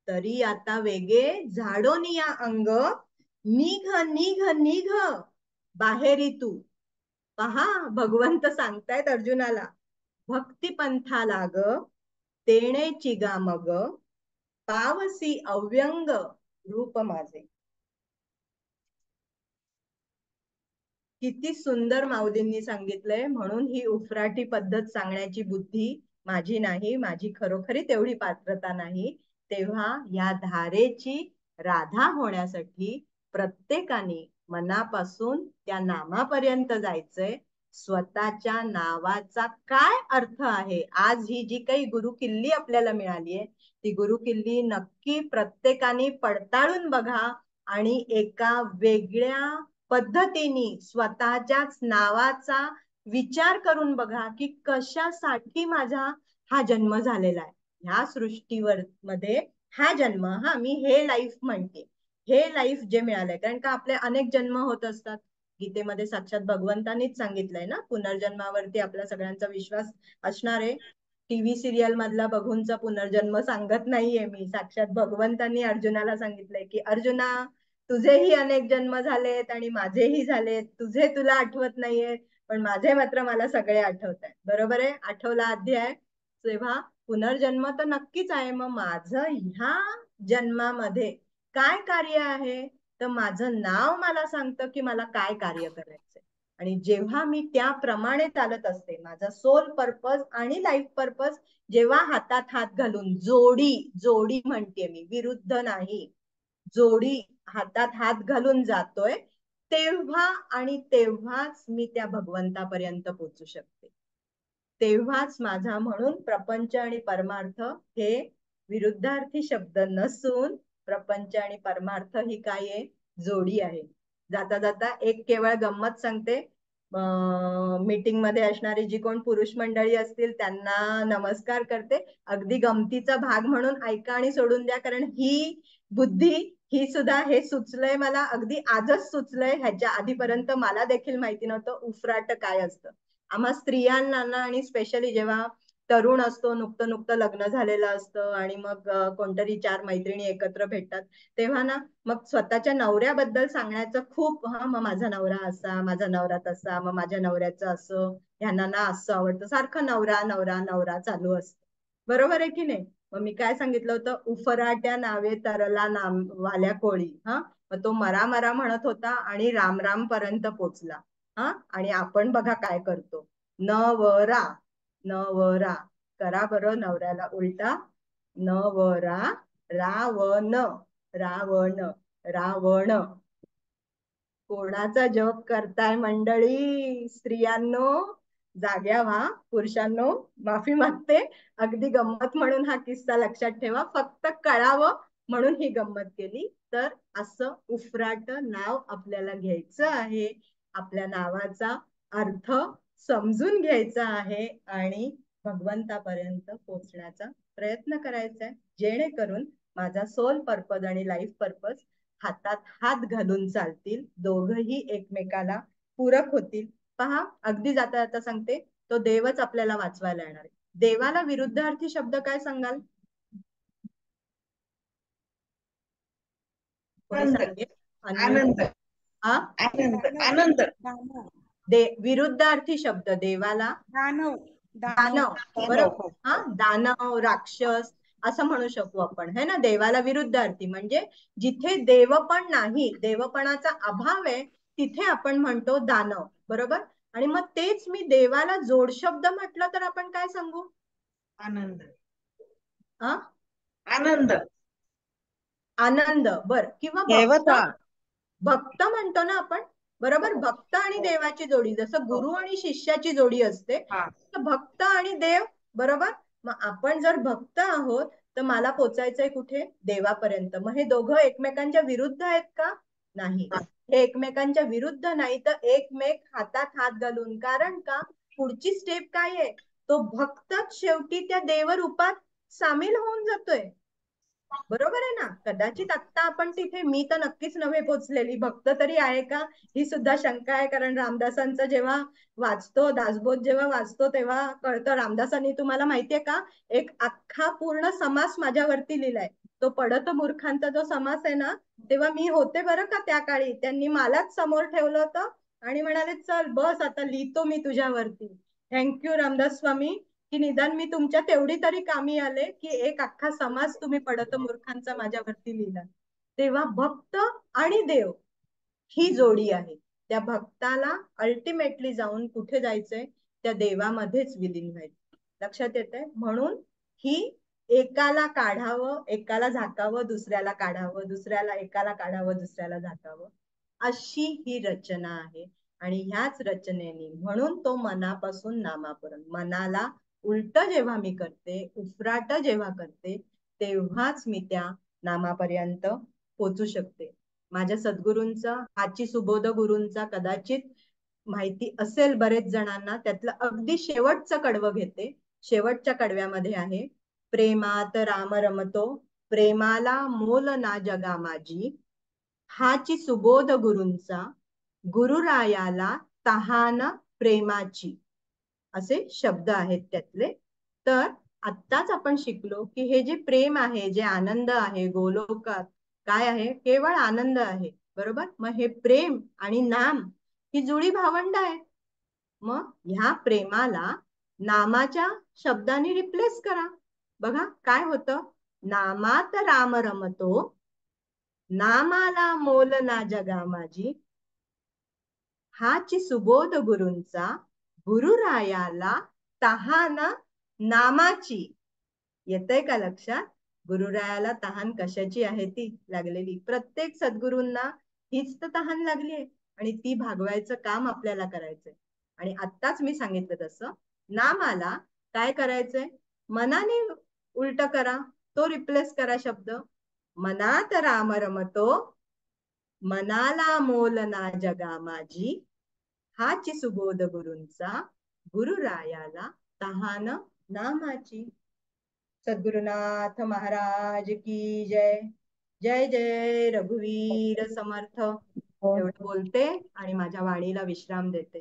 A: तरी आता वेगे झाडोनिया अंग, निघ निघ निघ बाहेरी तू. पहा भगवंत सांगतायत अर्जुनाला, भक्ती पंथा लाग तेणेची गा मग, पावसी अव्यंग रूप माझे. किती सुंदर माऊलींनी सांगितलंय. म्हणून ही उफराटी पद्धत सांगण्याची बुद्धी माझी नाही, माझी खरोखरी तेवढी पात्रता नाही. तेव्हा या धारेची राधा होण्यासाठी प्रत्येकाने मनापासून त्या नामापर्यंत जायचंय. स्वतःच्या नावाचा काय अर्थ आहे, आज ही जी काही गुरु किल्ली आपल्याला मिळाली आहे ती गुरु किल्ली नक्की प्रत्येकाने पडताळून बघा आणि एका वेगळ्या पद्धतीने स्वतःच्याच नावाचा विचार करून बघा की कशासाठी माझा हा जन्म झालेला आहे. ह्या सृष्टीवर मध्ये हा जन्म, हा मी हे लाईफ म्हणते, हे लाईफ जे मिळालंय, कारण का आपले अनेक जन्म होत असतात. गीतेमध्ये साक्षात भगवंतानीच सांगितलंय ना, पुनर्जन्मावरती आपला सगळ्यांचा विश्वास असणार आहे. टीव्ही सिरियल मधला बघूनचा पुनर्जन्म सांगत नाहीये मी, साक्षात भगवंतांनी अर्जुनाला सांगितलंय की अर्जुना तुझेही अनेक जन्म झालेत आणि माझेही झालेत. तुझे तुला आठवत नाहीये पण माझे मात्र मला सगळे आठवत आहेत. बरोबर आहे, आठवला अध्याय. तेव्हा पुनर्जन्म तर नक्कीच आहे. मग माझं ह्या जन्मामध्ये काय कार्य आहे, तर माझं नाव मला सांगतं की मला काय कार्य करायचंय. आणि जेव्हा मी त्याप्रमाणे चालत असते, माझा सोल पर्पज आणि लाईफ पर्पज जेव्हा हातात हात घालून, जोडी जोडी म्हणते मी, विरुद्ध नाही, जोडी हातात हात घालून जातोय, तेव्हा आणि तेव्हाच मी त्या भगवंतापर्यंत पोहोचू शकते. तेव्हाच माझा, म्हणून प्रपंच आणि परमार्थ हे विरुद्धार्थी शब्द नसून प्रपंच आणि परमार्थ ही काय आहे, जोडी आहे. जाता जाता एक केवळ गंमत सांगते. मीटिंग मध्ये असणारी जी कोण पुरुष मंडळी असतील त्यांना नमस्कार करते. अगदी गमतीचा भाग म्हणून ऐका आणि सोडून द्या, कारण ही बुद्धी ही सुद्धा, हे सुचलंय मला, अगदी आजच सुचलंय. ह्याच्या आधीपर्यंत मला देखील माहिती नव्हतं उफराट काय असतं. आम्हा स्त्रियांना ना, आणि स्पेशली जेव्हा तरुण असतो, नुकतं नुकतं लग्न झालेलं असतं आणि मग कोणतरी चार मैत्रिणी एकत्र भेटतात, तेव्हा ना मग स्वतःच्या नवऱ्याबद्दल सांगण्याचं खूप, हा मग माझा नवरा असा, माझा नवरा तसा, मग माझ्या नवऱ्याचं असं, ह्यांना ना असं आवडतं, सारखं नवरा नवरा नवरा चालू असतं. बरोबर आहे की नाही. मग मी काय सांगितलं होतं, उफराट्या नावे तरला नाम वाल्या कोळी. हा, मग तो मरा मरा म्हणत होता आणि राम राम पर्यंत पोचला. हा, आणि आपण बघा काय करतो, नवरा नवरा करा बरं नवऱ्याला उलटा, नवरा रावण रावण रावण. कोणाचा जप करताय मंडळी, स्त्रियांनो जाग्या व्हा. पुरुषांनो माफी मागते, अगदी गंमत म्हणून हा किस्सा लक्षात ठेवा, फक्त कळावं म्हणून ही गंमत केली. तर असं उफराट नाव आपल्याला घ्यायचं आहे, आपल्या नावाचा अर्थ समजून घ्यायचा आहे आणि भगवंतापर्यंत पोहोचण्याचा प्रयत्न करायचा आहे, जेणेकरून माझा सोल पर्पज आणि लाईफ पर्पज हातात हात घालून चालतील, दोघही एकमेकाला पूरक होतील. पहा अगदी जाता जाता सांगते, तो देवच आपल्याला वाचवायला येणार आहे. देवाला विरुद्धार्थी शब्द काय सांगाल, कोणी सांगेल?
C: आनंद
A: हा
C: आनंद आनंद
A: विरुद्धार्थी शब्द देवाला
C: दानव
A: दानव, बरोबर. हा, दानव, राक्षस असं म्हणू शकू आपण, है ना. देवाला विरुद्धार्थी म्हणजे जिथे देव पण नाही, देवपणाचा अभाव आहे, तिथे आपण म्हणतो दानव, बरोबर. आणि मग तेच मी देवाला जोडशब्द म्हटलं तर आपण काय सांगू?
C: आनंद
A: हा,
C: आनंद
A: आनंद, बर. किंवा
C: देवता
A: भक्त म्हणतो ना आपण, बरोबर. भक्त आणि देवाची जोडी, जसं गुरु आणि शिष्याची जोडी असते, तर भक्त आणि देव, बरोबर. मग आपण जर भक्त आहोत तर मला पोचायचंय कुठे? देवापर्यंत. मग हे दोघं एकमेकांच्या विरुद्ध आहेत का? नाही, हे एकमेकांच्या विरुद्ध नाही, तर एकमेक हातात हात घालून. कारण का? पुढची स्टेप काय आहे? तो भक्तच शेवटी त्या देवरूपात सामील होऊन जातोय, बरोबर आहे ना. कदाचित आता आपण तिथे, मी तर नक्कीच नव्हे पोचलेली, भक्त तरी आहे का ही सुद्धा शंका आहे. कारण रामदासांचं जेव्हा वाचतो, दासबोध जेव्हा वाचतो तेव्हा कळतं. रामदासांनी, तुम्हाला माहितीये का, एक अख्खा पूर्ण समास माझ्यावरती लिहिलाय. तो पडत मूर्खांचा जो समास आहे ना, तेव्हा मी होते बरं का त्या काळी. त्यांनी मलाच समोर ठेवलं होतं आणि म्हणाले, चल बस आता लिहितो मी तुझ्यावरती. थँक्यू रामदास स्वामी, की निदान मी तुमच्या तेवढी तरी कामी आले, की एक अख्खा समाज तुम्ही पडत मूर्खांचा माझ्यावरती लिहिला. तेव्हा भक्त आणि देव ही जोडी आहे. त्या भक्ताला अल्टिमेटली जाऊन कुठे जायचंय? त्या देवामध्येच विलीन व्हायचं. लक्षात येतंय? म्हणून ही एकाला काढावं, एकाला झाकावं, दुसऱ्याला काढावं, दुसऱ्याला, एकाला काढावं, दुसऱ्याला झाकावं, अशी ही रचना आहे. आणि ह्याच रचनेने, म्हणून तो मनापासून नामापर्यंत, मनाला उलट जेव्हा मी करते, उफराट जेव्हा करते, तेव्हाच मी त्या नामापर्यंत पोचू शकते. माझ्या सद्गुरूंचा, हाची सुबोध गुरूंचा कदाचित माहिती असेल बरेच जणांना. त्यातलं अगदी शेवटचं कडवं घेते. शेवटच्या कडव्यामध्ये आहे, प्रेमात राम रमतो, प्रेमाला मोल ना जगा माझी, हाची सुबोध गुरूंचा, गुरुरायाला तहान प्रेमाची, असे शब्द आहेत त्यातले. तर आत्ताच आपण शिकलो की हे जे प्रेम आहे, जे आनंद आहे गोलोकात, काय आहे? केवळ आनंद आहे, बरोबर. मग हे प्रेम आणि नाम ही जुळी भावंड आहेत. मग ह्या प्रेमाला नामाच्या शब्दाने रिप्लेस करा. बघा काय होतं? नामात राम रमतो, नामाला मोल ना जगा माझी, हाची सुबोध गुरूंचा, गुरुरायाला तहान नामाची. येतंय का लक्षात? गुरुरायाला तहान कशाची आहे ती लागलेली? प्रत्येक सद्गुरूंना हीच तर तहान लागली आहे आणि ती भागवायचं काम आपल्याला करायचंय. आणि आत्ताच मी सांगितलं तसं नामाला काय करायचंय? मनाने उलट करा, तो रिप्लेस करा शब्द. मनात राम रमतो, मनाला मोल ना जगा माझी, हाची सुबोध गुरूंचा, गुरुरायाला तहान नामाची. सद्गुरुनाथ महाराज की जय. जय जय रघुवीर समर्थ. एवढं बोलते आणि माझ्या वाणीला विश्राम देते.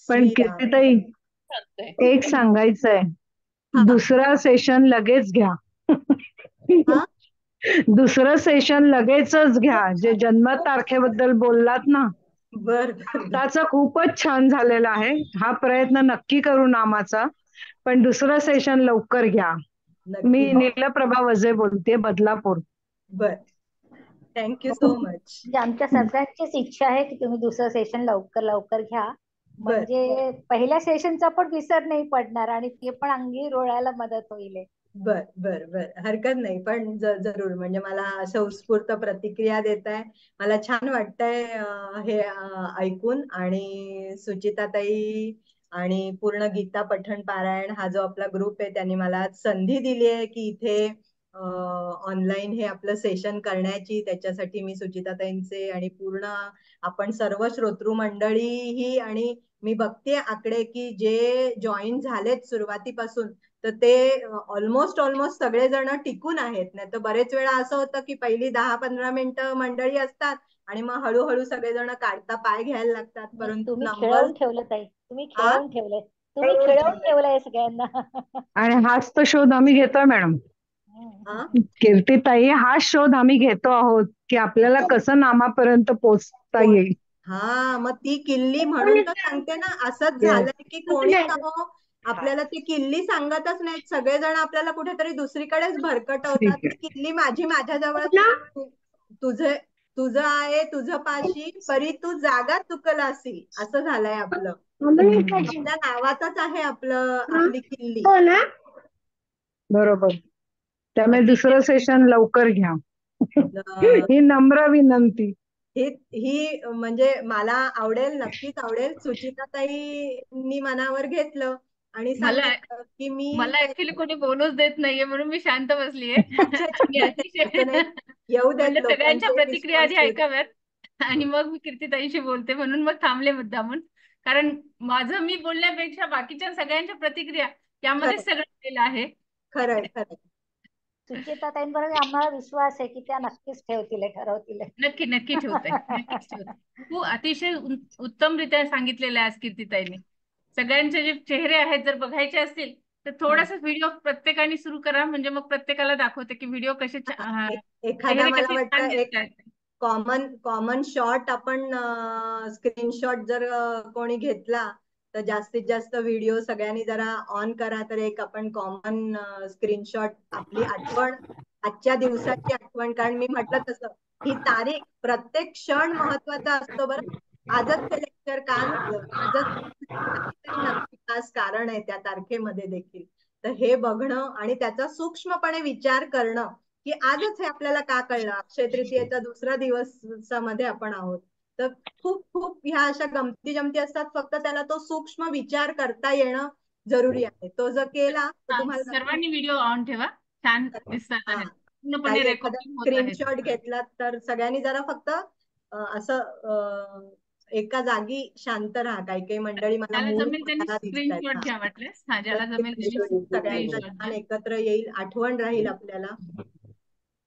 F: पण
A: श्रीराम.
F: कीर्तिताई, एक सांगायचंय, दुसरा सेशन लगेच घ्या.
A: हा?
F: दुसरं सेशन लगेचच घ्या. जे जन्म तारखेबद्दल बोललात ना,
A: बर.
F: त्याचं खूपच छान झालेलं आहे. हा प्रयत्न नक्की करू नामाचा, पण दुसरं सेशन लवकर घ्या. मी नीलप्रभा वजे बोलते, बदलापूर.
A: बर, थँक्यू सो मच.
D: म्हणजे आमच्या सगळ्यांचीच इच्छा आहे की तुम्ही दुसरं सेशन लवकर लवकर घ्या, म्हणजे पहिल्या सेशनचा पण विसर नाही पडणार आणि ते पण अंगी रोळायला मदत होईल.
A: बर बर बर, हरकत नाही. पण जरूर, म्हणजे मला असं उत्स्फूर्त प्रतिक्रिया देताय, मला छान वाटतंय हे ऐकून. आणि सुचिताताई आणि पूर्ण गीता पठण पारायण हा जो आपला ग्रुप आहे, त्यांनी मला संधी दिली आहे की इथे ऑनलाईन हे आपलं सेशन करण्याची. त्याच्यासाठी मी सुचिताताईंचे आणि पूर्ण आपण सर्व श्रोतृ मंडळी ही, आणि मी बघते आकडे की जे जॉईन झालेत सुरुवातीपासून, तर ते ऑलमोस्ट सगळेजण टिकून आहेत. नाही तर बरेच वेळा असं होतं की पहिली 10-15 मिनिटं मंडळी असतात आणि मग हळूहळू सगळेजण काढता पाय घ्यायला लागतात. परंतु
D: तुम्ही
A: नंबर
D: खेळवून ठेवलं ताई, तुम्ही खेळवून ठेवलंय सगळ्यांना.
F: आणि हाच तो शोध आम्ही घेतोय मॅडम.
A: हा
F: कीर्तीताई, हा शोध आम्ही घेतो आहोत की आपल्याला कसं नामापर्यंत पोहोचता येईल.
A: हा मग ती किल्ली म्हणून तर सांगते ना, असंच झालंय की कोणीच आपल्याला ती किल्ली सांगतच नाहीत. सगळेजण आपल्याला कुठेतरी दुसरीकडेच भरकटवतात.
F: ठीक
A: ती किल्ली माझी माझ्याजवळ, तुझे तुझं आहे तुझं पाशी, परी तू जागा चुकलासी, असं झालंय आपलं. आपल्या नावातच आहे आपली किल्ली.
F: बरोबर. त्यामुळे
B: अतिशय
F: दुसरं सेशन लवकर घ्या.
A: अं,
F: ही नम्र विनंती.
A: ही म्हणजे मला आवडेल, नक्कीच आवडेल. सुचिताताईंनी मनावर घेतलं आणि
B: मला
A: सांगितलं की मी
B: मला
A: ते
B: ऍक्च्युली कोणी बोलूच देत नाहीये म्हणून मी शांत बसलीये.
A: अच्छा अच्छा
B: मी
A: नाही,
B: अतिशय
A: असं नाही, येऊ देत
B: म्हणलं सगळ्यांच्या
A: लोकांचे
B: प्रतिक्रिया आधी
A: रिस्पॉन्स.
B: ऐकाव्यात आणि मग मी कीर्तीताईशी बोलते, म्हणून मग थांबले मुद्दामून. कारण माझं मी बोलण्यापेक्षा बाकीच्या सगळ्यांच्या प्रतिक्रिया यामध्ये
A: खरं
B: सगळं केलं आहे.
A: खरंय खरंय.
D: सुचेताताईंबरोबर आम्हाला विश्वास आहे की त्या नक्कीच ठेवतील, ठरवतील.
B: नक्की नक्की ठेवते, नक्कीच ठेवते. तू अतिशय उत्तमरित्या सांगितलेलं आहे आज कीर्तीताईंनी. सगळ्यांचे जे चेहरे आहेत जर बघायचे असतील तर थोडासा व्हिडिओ प्रत्येकाने सुरू करा, म्हणजे मग प्रत्येकाला दाखवते की व्हिडिओ कसे
A: एखादा
B: चेहरे
A: मला
B: कसे छान
A: वाटतं एक
B: दिसत आहेत.
A: कॉमन शॉट आपण स्क्रीनशॉट जर कोणी घेतला तर जास्तीत जास्त व्हिडिओ सगळ्यांनी जरा ऑन करा, तर एक आपण कॉमन स्क्रीनशॉट, आपली आठवण, आजच्या दिवसाची आठवण. कारण मी म्हटलं तसं, ही तारीख, प्रत्येक क्षण महत्वाचा असतो बरं. आजच ते लेक्चर का झालं, आजच काहीतरी नक्की खास कारण आहे त्या तारखेमध्ये देखील. तर हे बघणं आणि त्याचा सूक्ष्मपणे विचार करणं की आजच हे आपल्याला का कळलं, अक्षय तृतीयेचा दुसरा दिवसामध्ये आपण आहोत. तर खूप खूप ह्या अशा गमती जमती असतात, फक्त त्याला तो सूक्ष्म विचार करता येणं जरुरी आहे. तो जर केला तर तुम्हाला नक्की.
B: सर्वांनी व्हिडिओ ऑन ठेवा, छान दिसतात
A: हा,
B: आहेत, पूर्णपणे
A: काही एखादा
B: रेकॉर्डिंग होत आहेत.
A: स्क्रीनशॉट घेतला तर सगळ्यांनी जरा फक्त असं एका जागी शांत राहा. काही काही मंडळी मला
B: ज्याला
A: मूड
B: जमेल त्यांनी
A: होताना दिसत आहेत.
B: स्क्रीनशॉट घ्या वाटल्यास. हा, ज्याला जमेल त्यांनी
A: सगळ्यांचा
B: स्क्रीनशॉट
A: छान
B: घ्या.
A: एकत्र येईल, आठवण राहील आपल्याला.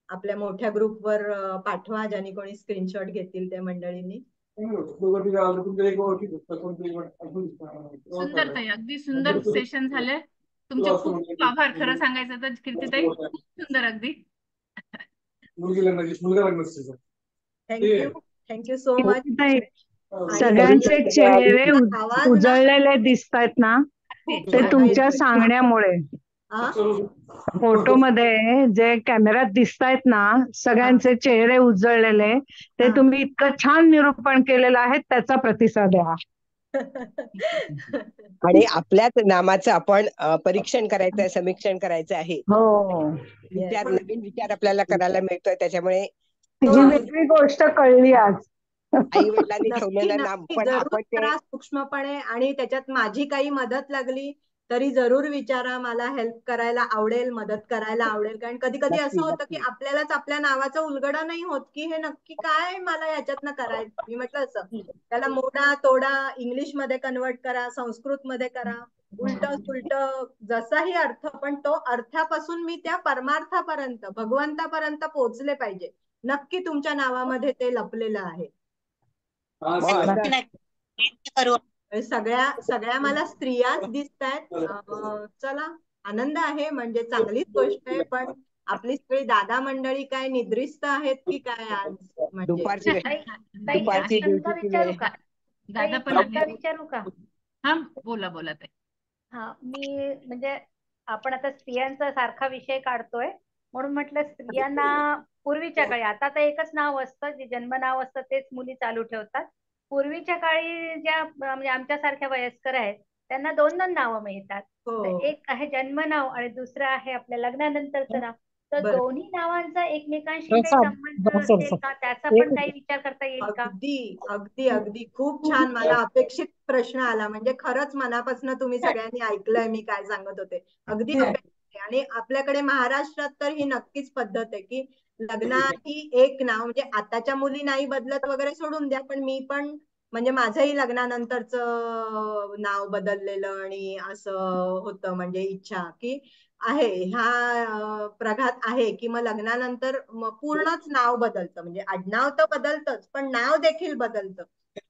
A: आपल्या मोठ्या ग्रुपवर पाठवा, ज्यांनी कोणी स्क्रीनशॉट घेतील त्या मंडळींनी.
B: सुंदर ताई, अगदी सुंदर सेशन झालंय. तुमचे खूप खूप आभार. खरं सांगायचं तर कीर्तीताई, खूप सुंदर अगदी.
A: Thank you, thank you so much.
F: कीर्तीताई,
A: आणि
F: सगळ्यांचे चेहरे
A: आवाज ना
F: उजळलेले दिसतायत ना,
A: खूप
F: ते
A: छान
F: तुमच्या
A: येतोय.
F: सांगण्यामुळे.
A: हा?
F: फोटोमध्ये जे कॅमेऱ्यात दिसतायत ना, सगळ्यांचे चेहरे उजळलेले, ते
A: हा.
F: तुम्ही इतकं छान निरूपण केलेलं आहे, त्याचा प्रतिसाद आहे हा.
G: आणि आपल्याच नामाचं आपण परीक्षण करायचं आहे, समीक्षण करायचं आहे.
F: हो,
G: विचार, नवीन विचार आपल्याला करायला मिळतोय. त्याच्यामुळे
F: ही वेगळी गोष्ट कळली आज.
G: आई वडिलांनी
A: नक्की
G: ठेवलेलं नाम
A: नक्की
G: पण
A: जरूर
G: आपण ते
A: करा सूक्ष्मपणे, आणि त्याच्यात माझी काही मदत लागली तरी जरूर विचारा. मला हेल्प करायला आवडेल, मदत करायला आवडेल. कारण कधी कधी असं
G: नक्की
A: होतं की
G: नक्की
A: आपल्यालाच आपल्या नावाचं उलगडं नाही होत की हे नक्की काय मला याच्यातनं करायचं. मी म्हटलं असं, त्याला मोडा तोडा, इंग्लिश मध्ये कन्वर्ट करा, संस्कृत मध्ये करा, उलट सुलट जसाही अर्थ, पण तो अर्थापासून मी त्या परमार्थापर्यंत, भगवंतापर्यंत पोहोचले पाहिजे. नक्की तुमच्या नावामध्ये ते लपलेलं आहे.
G: मग असं
A: सगळ्या सगळ्या मला स्त्रियाच दिसतायत. चला, आनंद आहे, म्हणजे चांगलीच गोष्ट आहे. पण आपली सगळी दादा मंडळी काय निद्रिस्त आहेत की काय आज? म्हणजे
G: दुपारची
D: ताई, ताई, एक
G: दुपारची
D: शंका
G: ड्युटीची
D: विचारू
G: वेळ.
D: का? ताई,
B: दादा
D: एक
B: पण
D: शंका
B: आहे.
D: विचारू का?
B: हा, बोला बोला ताई.
D: हा, मी म्हणजे आपण आता स्त्रियांचा सारखा विषय काढतोय म्हणून म्हटलं स्त्रियांना पूर्वीच्या काळी, आता तर एकच नाव असतं, जे जन्म नाव असतं तेच मुली चालू ठेवतात. पूर्वीच्या काळी ज्या म्हणजे आमच्यासारख्या वयस्कर आहेत त्यांना 2 नावं मिळतात. तर
A: हो,
D: एक आहे जन्म नाव आणि दुसरं आहे आपल्या लग्नानंतरचं नाव. तर
A: बरं.
D: दोन्ही नावांचा एकमेकांशी काही संबंध असेल का, त्याचा पण काही विचार करता येईल का?
A: अगदी अगदी अगदी खूप छान. मला अपेक्षित प्रश्न आला, म्हणजे खरंच मनापासून तुम्ही सगळ्यांनी ऐकलंय मी काय सांगत होते. अगदी अपेक्षित आहे. आणि आपल्याकडे महाराष्ट्रात तर ही नक्कीच पद्धत आहे की लग्नाआधी एक नाव, म्हणजे आताच्या मुली नाही बदलत वगैरे सोडून द्या, पण मी पण, म्हणजे माझंही लग्नानंतरचं नाव बदललेलं आणि असं होतं. म्हणजे इच्छा की आहे ह्या प्रघात आहे की मग लग्नानंतर पूर्णच नाव बदलतं. म्हणजे आडनाव तर बदलतच, पण नाव देखील बदलतं.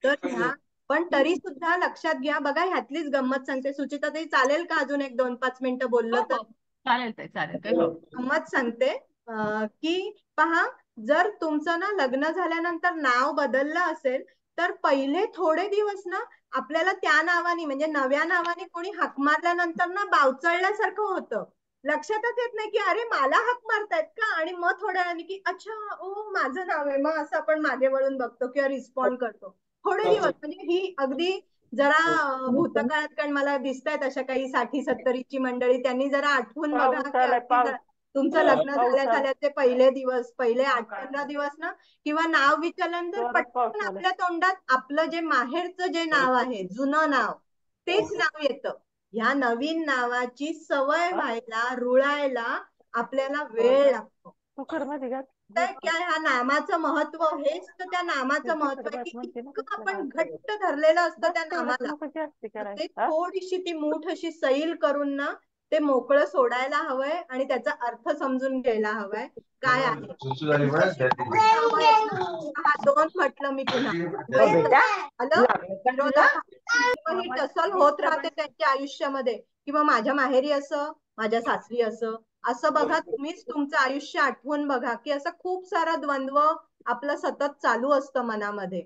A: तर ह्या, पण तरी सुद्धा लक्षात घ्या बघा, ह्यातलीच गंमत सांगते. सुचिता ताई, चालेल का अजून एक 2-5 मिनिटं
B: हो
A: बोललं तर?
B: हो चालेल ताई, चालेल, काही प्रॉब्लेम.
A: गंमत सांगते की पहा, जर तुमचं ना लग्न झाल्यानंतर नाव बदललं असेल तर पहिले थोडे दिवस ना आपल्याला त्या नावाने म्हणजे नव्या नावाने कोणी हाक मारल्यानंतर ना बावचळल्यासारखं होतं. लक्षातच येत नाही की अरे मला हाक मारतायत का, आणि मग थोड्या वेळाने की अच्छा ओ माझं नाव आहे, मग असं आपण मागे वळून बघतो किंवा रिस्पॉन्ड करतो. थोडे दिवस म्हणजे ही अगदी जरा भूतकाळात, कारण मला दिसत आहेत अशा काही 60-70ची मंडळी, त्यांनी जरा आठवून बघा की अगदी तुमचं लग्न झाल्याचे पहिले दिवस, पहिले 8-15 दिवस ना, किंवा नाव विचारल्यानंतर पटकन आपल्या तोंडात आपलं जे माहेरचं जे नाव आहे, जुनं नाव, तेच नाव येतं. ह्या नवीन नावाची सवय व्हायला, रुळायला आपल्याला वेळ लागतो. काय ह्या नामाचं महत्व, हेच तर त्या नामाचं महत्व आहे की इतकं आपण घट्ट धरलेलं असतं त्या नामाला. ते थोडीशी ती मूठ अशी सैल करून ना ते मोकळं सोडायला हवंय आणि त्याचा अर्थ समजून घ्यायला हवाय काय आहे. दोन म्हटलं मी पुन्हा ही टसल होत राहते त्यांच्या आयुष्यामध्ये, किंवा माझ्या माहेरी असं, माझ्या सासरी असं. असं बघा, तुम्हीच तुमचं आयुष्य आठवून बघा की असं खूप सारा द्वंद्व आपलं सतत चालू असतं मनामध्ये.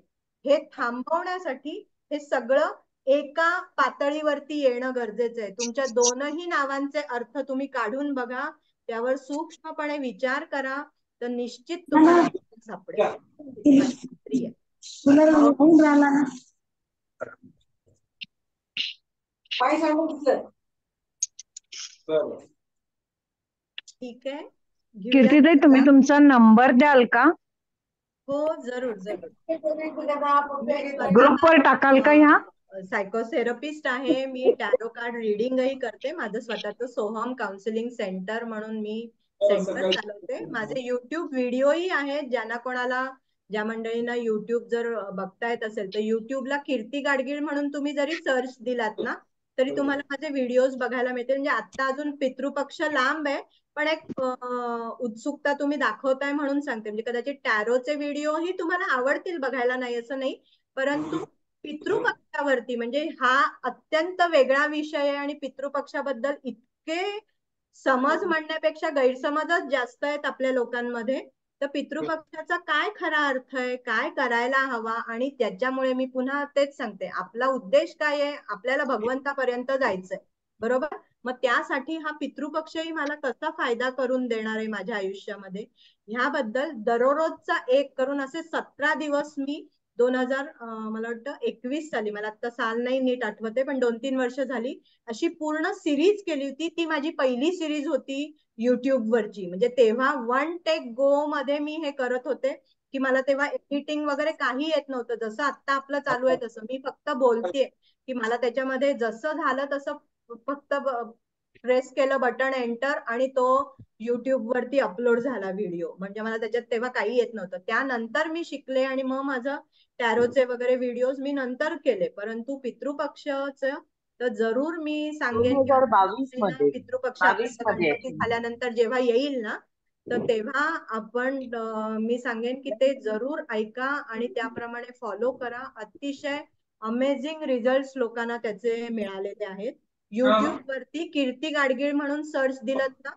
A: हे थांबवण्यासाठी हे सगळं एका पातळीवरती येणं गरजेचं आहे. तुमच्या दोनही नावांचे अर्थ तुम्ही काढून बघा, त्यावर सूक्ष्मपणे विचार करा, तर निश्चित तुम्हाला सापडेल. ठीक आहे,
F: कीर्तिताई तुम्ही तुमचा नंबर द्याल का?
A: हो जरूर जरूर.
F: ग्रुपवर टाकाल का ह्या?
A: सायकोथेरपिस्ट आहे मी, टॅरो कार्ड रिडिंगही करते. माझं स्वतःचं सोहम काउन्सिलिंग सेंटर म्हणून मी सेंटर चालवते. माझे युट्यूब व्हिडिओही आहेत. ज्यांना कोणाला, ज्या मंडळींना युट्यूब जर बघता येत असेल तर युट्यूबला कीर्ती गाडगीळ म्हणून तुम्ही जरी सर्च दिलात ना तरी तुम्हाला माझे व्हिडिओज बघायला मिळतील. म्हणजे आता अजून पितृपक्ष लांब आहे, पण एक उत्सुकता तुम्ही दाखवताय म्हणून सांगते. म्हणजे कदाचित टॅरोचे व्हिडिओही तुम्हाला आवडतील बघायला, नाही असं नाही, परंतु पितृपक्षावरती म्हणजे हा अत्यंत वेगळा विषय आहे आणि पितृपक्षाबद्दल इतके समज म्हणण्यापेक्षा गैरसमजच जास्त आहेत आपल्या लोकांमध्ये. तर पितृपक्षाचा काय खरा अर्थ आहे, काय करायला हवा, आणि त्याच्यामुळे मी पुन्हा तेच सांगते, आपला उद्देश काय आहे, आपल्याला भगवंतापर्यंत जायचंय, बरोबर. मग त्यासाठी हा पितृपक्षही मला कसा फायदा करून देणार आहे माझ्या आयुष्यामध्ये, ह्याबद्दल दररोजचा एक करून असे 17 दिवस मी 2000 मला वाटतं 21 साली, मला आता साल नाही नीट आठवते, पण 2-3 वर्ष झाली अशी पूर्ण सिरीज केली होती. ती माझी पहिली सिरीज होती युट्यूब वरची. म्हणजे तेव्हा वन टेक गो मध्ये मी हे करत होते की मला तेव्हा एडिटिंग वगैरे काही येत नव्हतं. जसं आता आपलं चालू आहे तसं मी फक्त बोलतेय की मला त्याच्यामध्ये जसं झालं तसं फक्त प्रेस केलं बटन एंटर आणि तो युट्यूब वरती अपलोड झाला व्हिडिओ. म्हणजे मला त्याच्यात तेव्हा काही येत नव्हतं. त्यानंतर मी शिकले आणि मग माझं टॅरोचे वगैरे व्हिडिओज मी नंतर केले. परंतु पितृपक्षाचं तर जरूर मी सांगेन की पितृपक्ष गणपती झाल्यानंतर जेव्हा येईल ना तर तेव्हा आपण मी सांगेन की ते जरूर ऐका आणि त्याप्रमाणे फॉलो करा. अतिशय अमेझिंग रिझल्ट लोकांना त्याचे मिळालेले आहेत. युट्यूब वरती कीर्ती गाडगीळ म्हणून सर्च दिलं ना,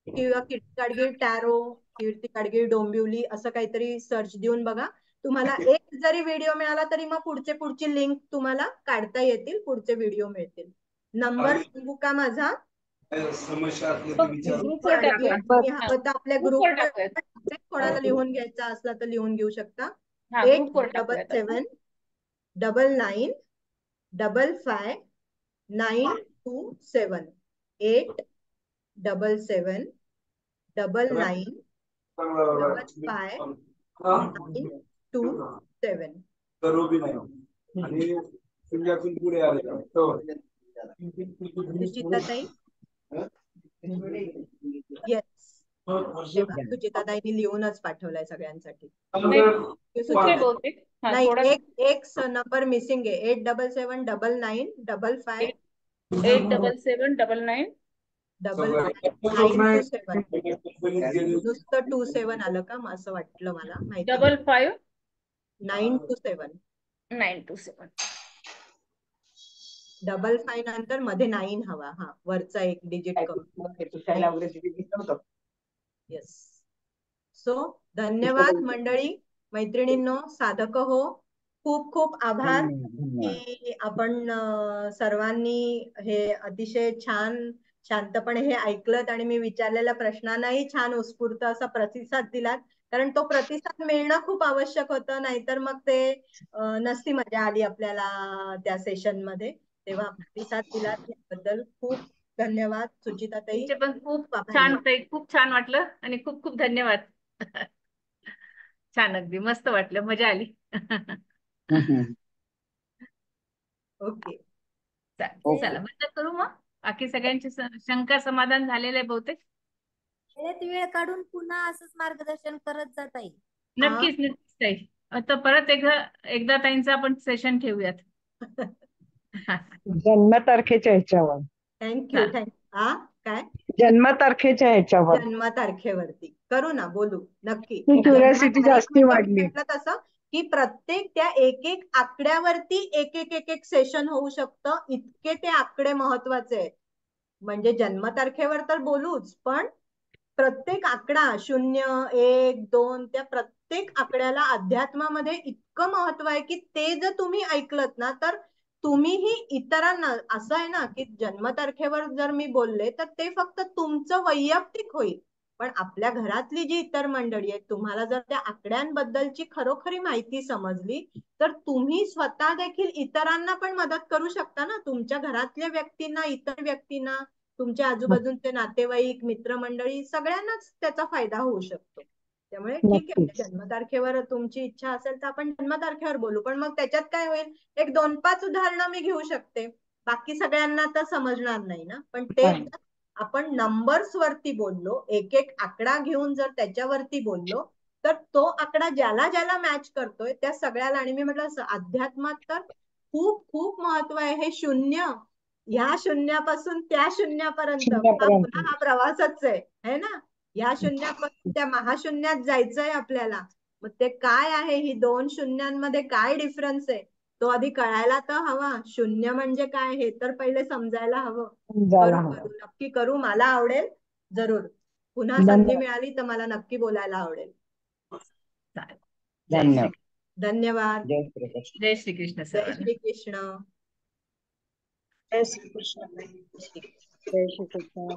A: किंवा कीर्ती गाडगीळ टॅरो, कीर्ती गाडगीळ डोंबिवली असं काहीतरी सर्च देऊन बघा. तुम्हाला एक जरी व्हिडिओ मिळाला तरी मग पुढची लिंक तुम्हाला काढता येतील, पुढचे व्हिडिओ मिळतील. नंबर सांगू का माझा? तुम्ही हवं तर आपल्या ग्रुपवर कोणाला लिहून घ्यायचा असला तर लिहून घेऊ शकता. 877-955-927 877-955-927. सुचिताताई, येस, सुचिताताईंनी लिहूनच पाठवलाय सगळ्यांसाठी. नाही, एक नंबर मिसिंग आहे. 877-955-927.
B: 877-955-927.
A: नुसतं 27 आलं का असं वाटलं मला, माहिती
B: 55-927.
A: 927. 5 नंतर मध्ये 9 हवा. हा, वरचा एक डिजिट करून. येस. सो धन्यवाद मंडळी, मैत्रिणींनो, साधक हो, खूप खूप आभार की आपण सर्वांनी हे अतिशय छान शांतपणे हे ऐकलत आणि मी विचारलेल्या प्रश्नांनाही छान उत्स्फूर्त असा प्रतिसाद दिलात. कारण तो प्रतिसाद मिळणं खूप आवश्यक होतं, नाहीतर मग ते नसती मजा आली आपल्याला त्या सेशन मध्ये. तेव्हा प्रतिसाद दिलात त्याबद्दल खूप धन्यवाद सुचिताताई.
B: तुमचे पण खूप
A: आभारी
B: छान
A: आहे.
B: ताई, खूप छान वाटलं आणि खूप खूप धन्यवाद. छान, अगदी मस्त वाटलं, मजा आली.
A: ओके.
B: चला बंद करू मग. बाकी सगळ्यांची शंका समाधान झालेलं आहे बहुतेक.
H: वेळ काढून पुन्हा असंच मार्गदर्शन करत जाता येईल.
B: नक्कीच नक्कीच ताई. आता परत एकदा ताईंचं आपण सेशन ठेवूयात.
F: जन्मतारखेच्या ह्याच्यावर.
A: थँक्यू. हा, काय
F: जन्मतारखेच्या ह्याच्यावर
A: जन्मतारखेवरती करू ना, बोलू नक्की.
F: क्युरियोसिटी जास्ती वाढली.
A: म्हटलं तसं की प्रत्येक त्या एक एक आकड्यावरती एक सेशन होऊ शकतं, इतके ते आकडे महत्वाचे आहेत. म्हणजे जन्मतारखेवर तर बोलूच, पण प्रत्येक आकडा 0, 1, 2 त्या प्रत्येक आकड्याला अध्यात्मामध्ये इतकं महत्व आहे की ते जर तुम्ही ऐकलत ना, तर तुम्हीही इतरांना, असं आहे ना की जन्मतारखेवर जर मी बोलले तर ते फक्त तुमचं वैयक्तिक होईल, पण आपल्या घरातली जी इतर मंडळी आहेत, तुम्हाला जर त्या आकड्यांबद्दलची खरोखरी माहिती समजली तर तुम्ही स्वतः देखील इतरांना पण मदत करू शकता ना, तुमच्या घरातल्या व्यक्तींना, इतर व्यक्तींना, तुमच्या आजूबाजूचे नातेवाईक, मित्रमंडळी, सगळ्यांनाच त्याचा फायदा होऊ शकतो. त्यामुळे ठीक आहे, जन्मतारखेवर तुमची इच्छा असेल तर आपण जन्मतारखेवर बोलू, पण मग त्याच्यात काय होईल, एक 2-5 उदाहरणं मी घेऊ शकते, बाकी सगळ्यांना तर समजणार नाही ना. पण ते आपण नंबर्स वरती बोललो, एक आकडा घेऊन जर त्याच्यावरती बोललो, तर तो आकडा ज्याला ज्याला मॅच करतोय त्या सगळ्याला. आणि मी म्हटलं अध्यात्मात तर खूप खूप महत्व आहे. हे शून्य, ह्या शून्यापासून त्या शून्यापर्यंत हा प्रवासच आहे ना. ह्या शून्यापासून त्या महाशून्यात जायचंय आपल्याला. मग ते काय आहे, ही 2 शून्यांमध्ये काय डिफरन्स आहे, तो आधी कळायला तर हवा. शून्य म्हणजे काय हे तर पहिले समजायला हवं. करू नक्की करू, मला आवडेल जरूर. पुन्हा संधी मिळाली तर मला नक्की बोलायला आवडेल. धन्यवाद.
B: जय श्री कृष्ण.
A: जय श्री कृष्ण.
C: जय श्री कृष्ण.
F: जय श्री कृष्ण.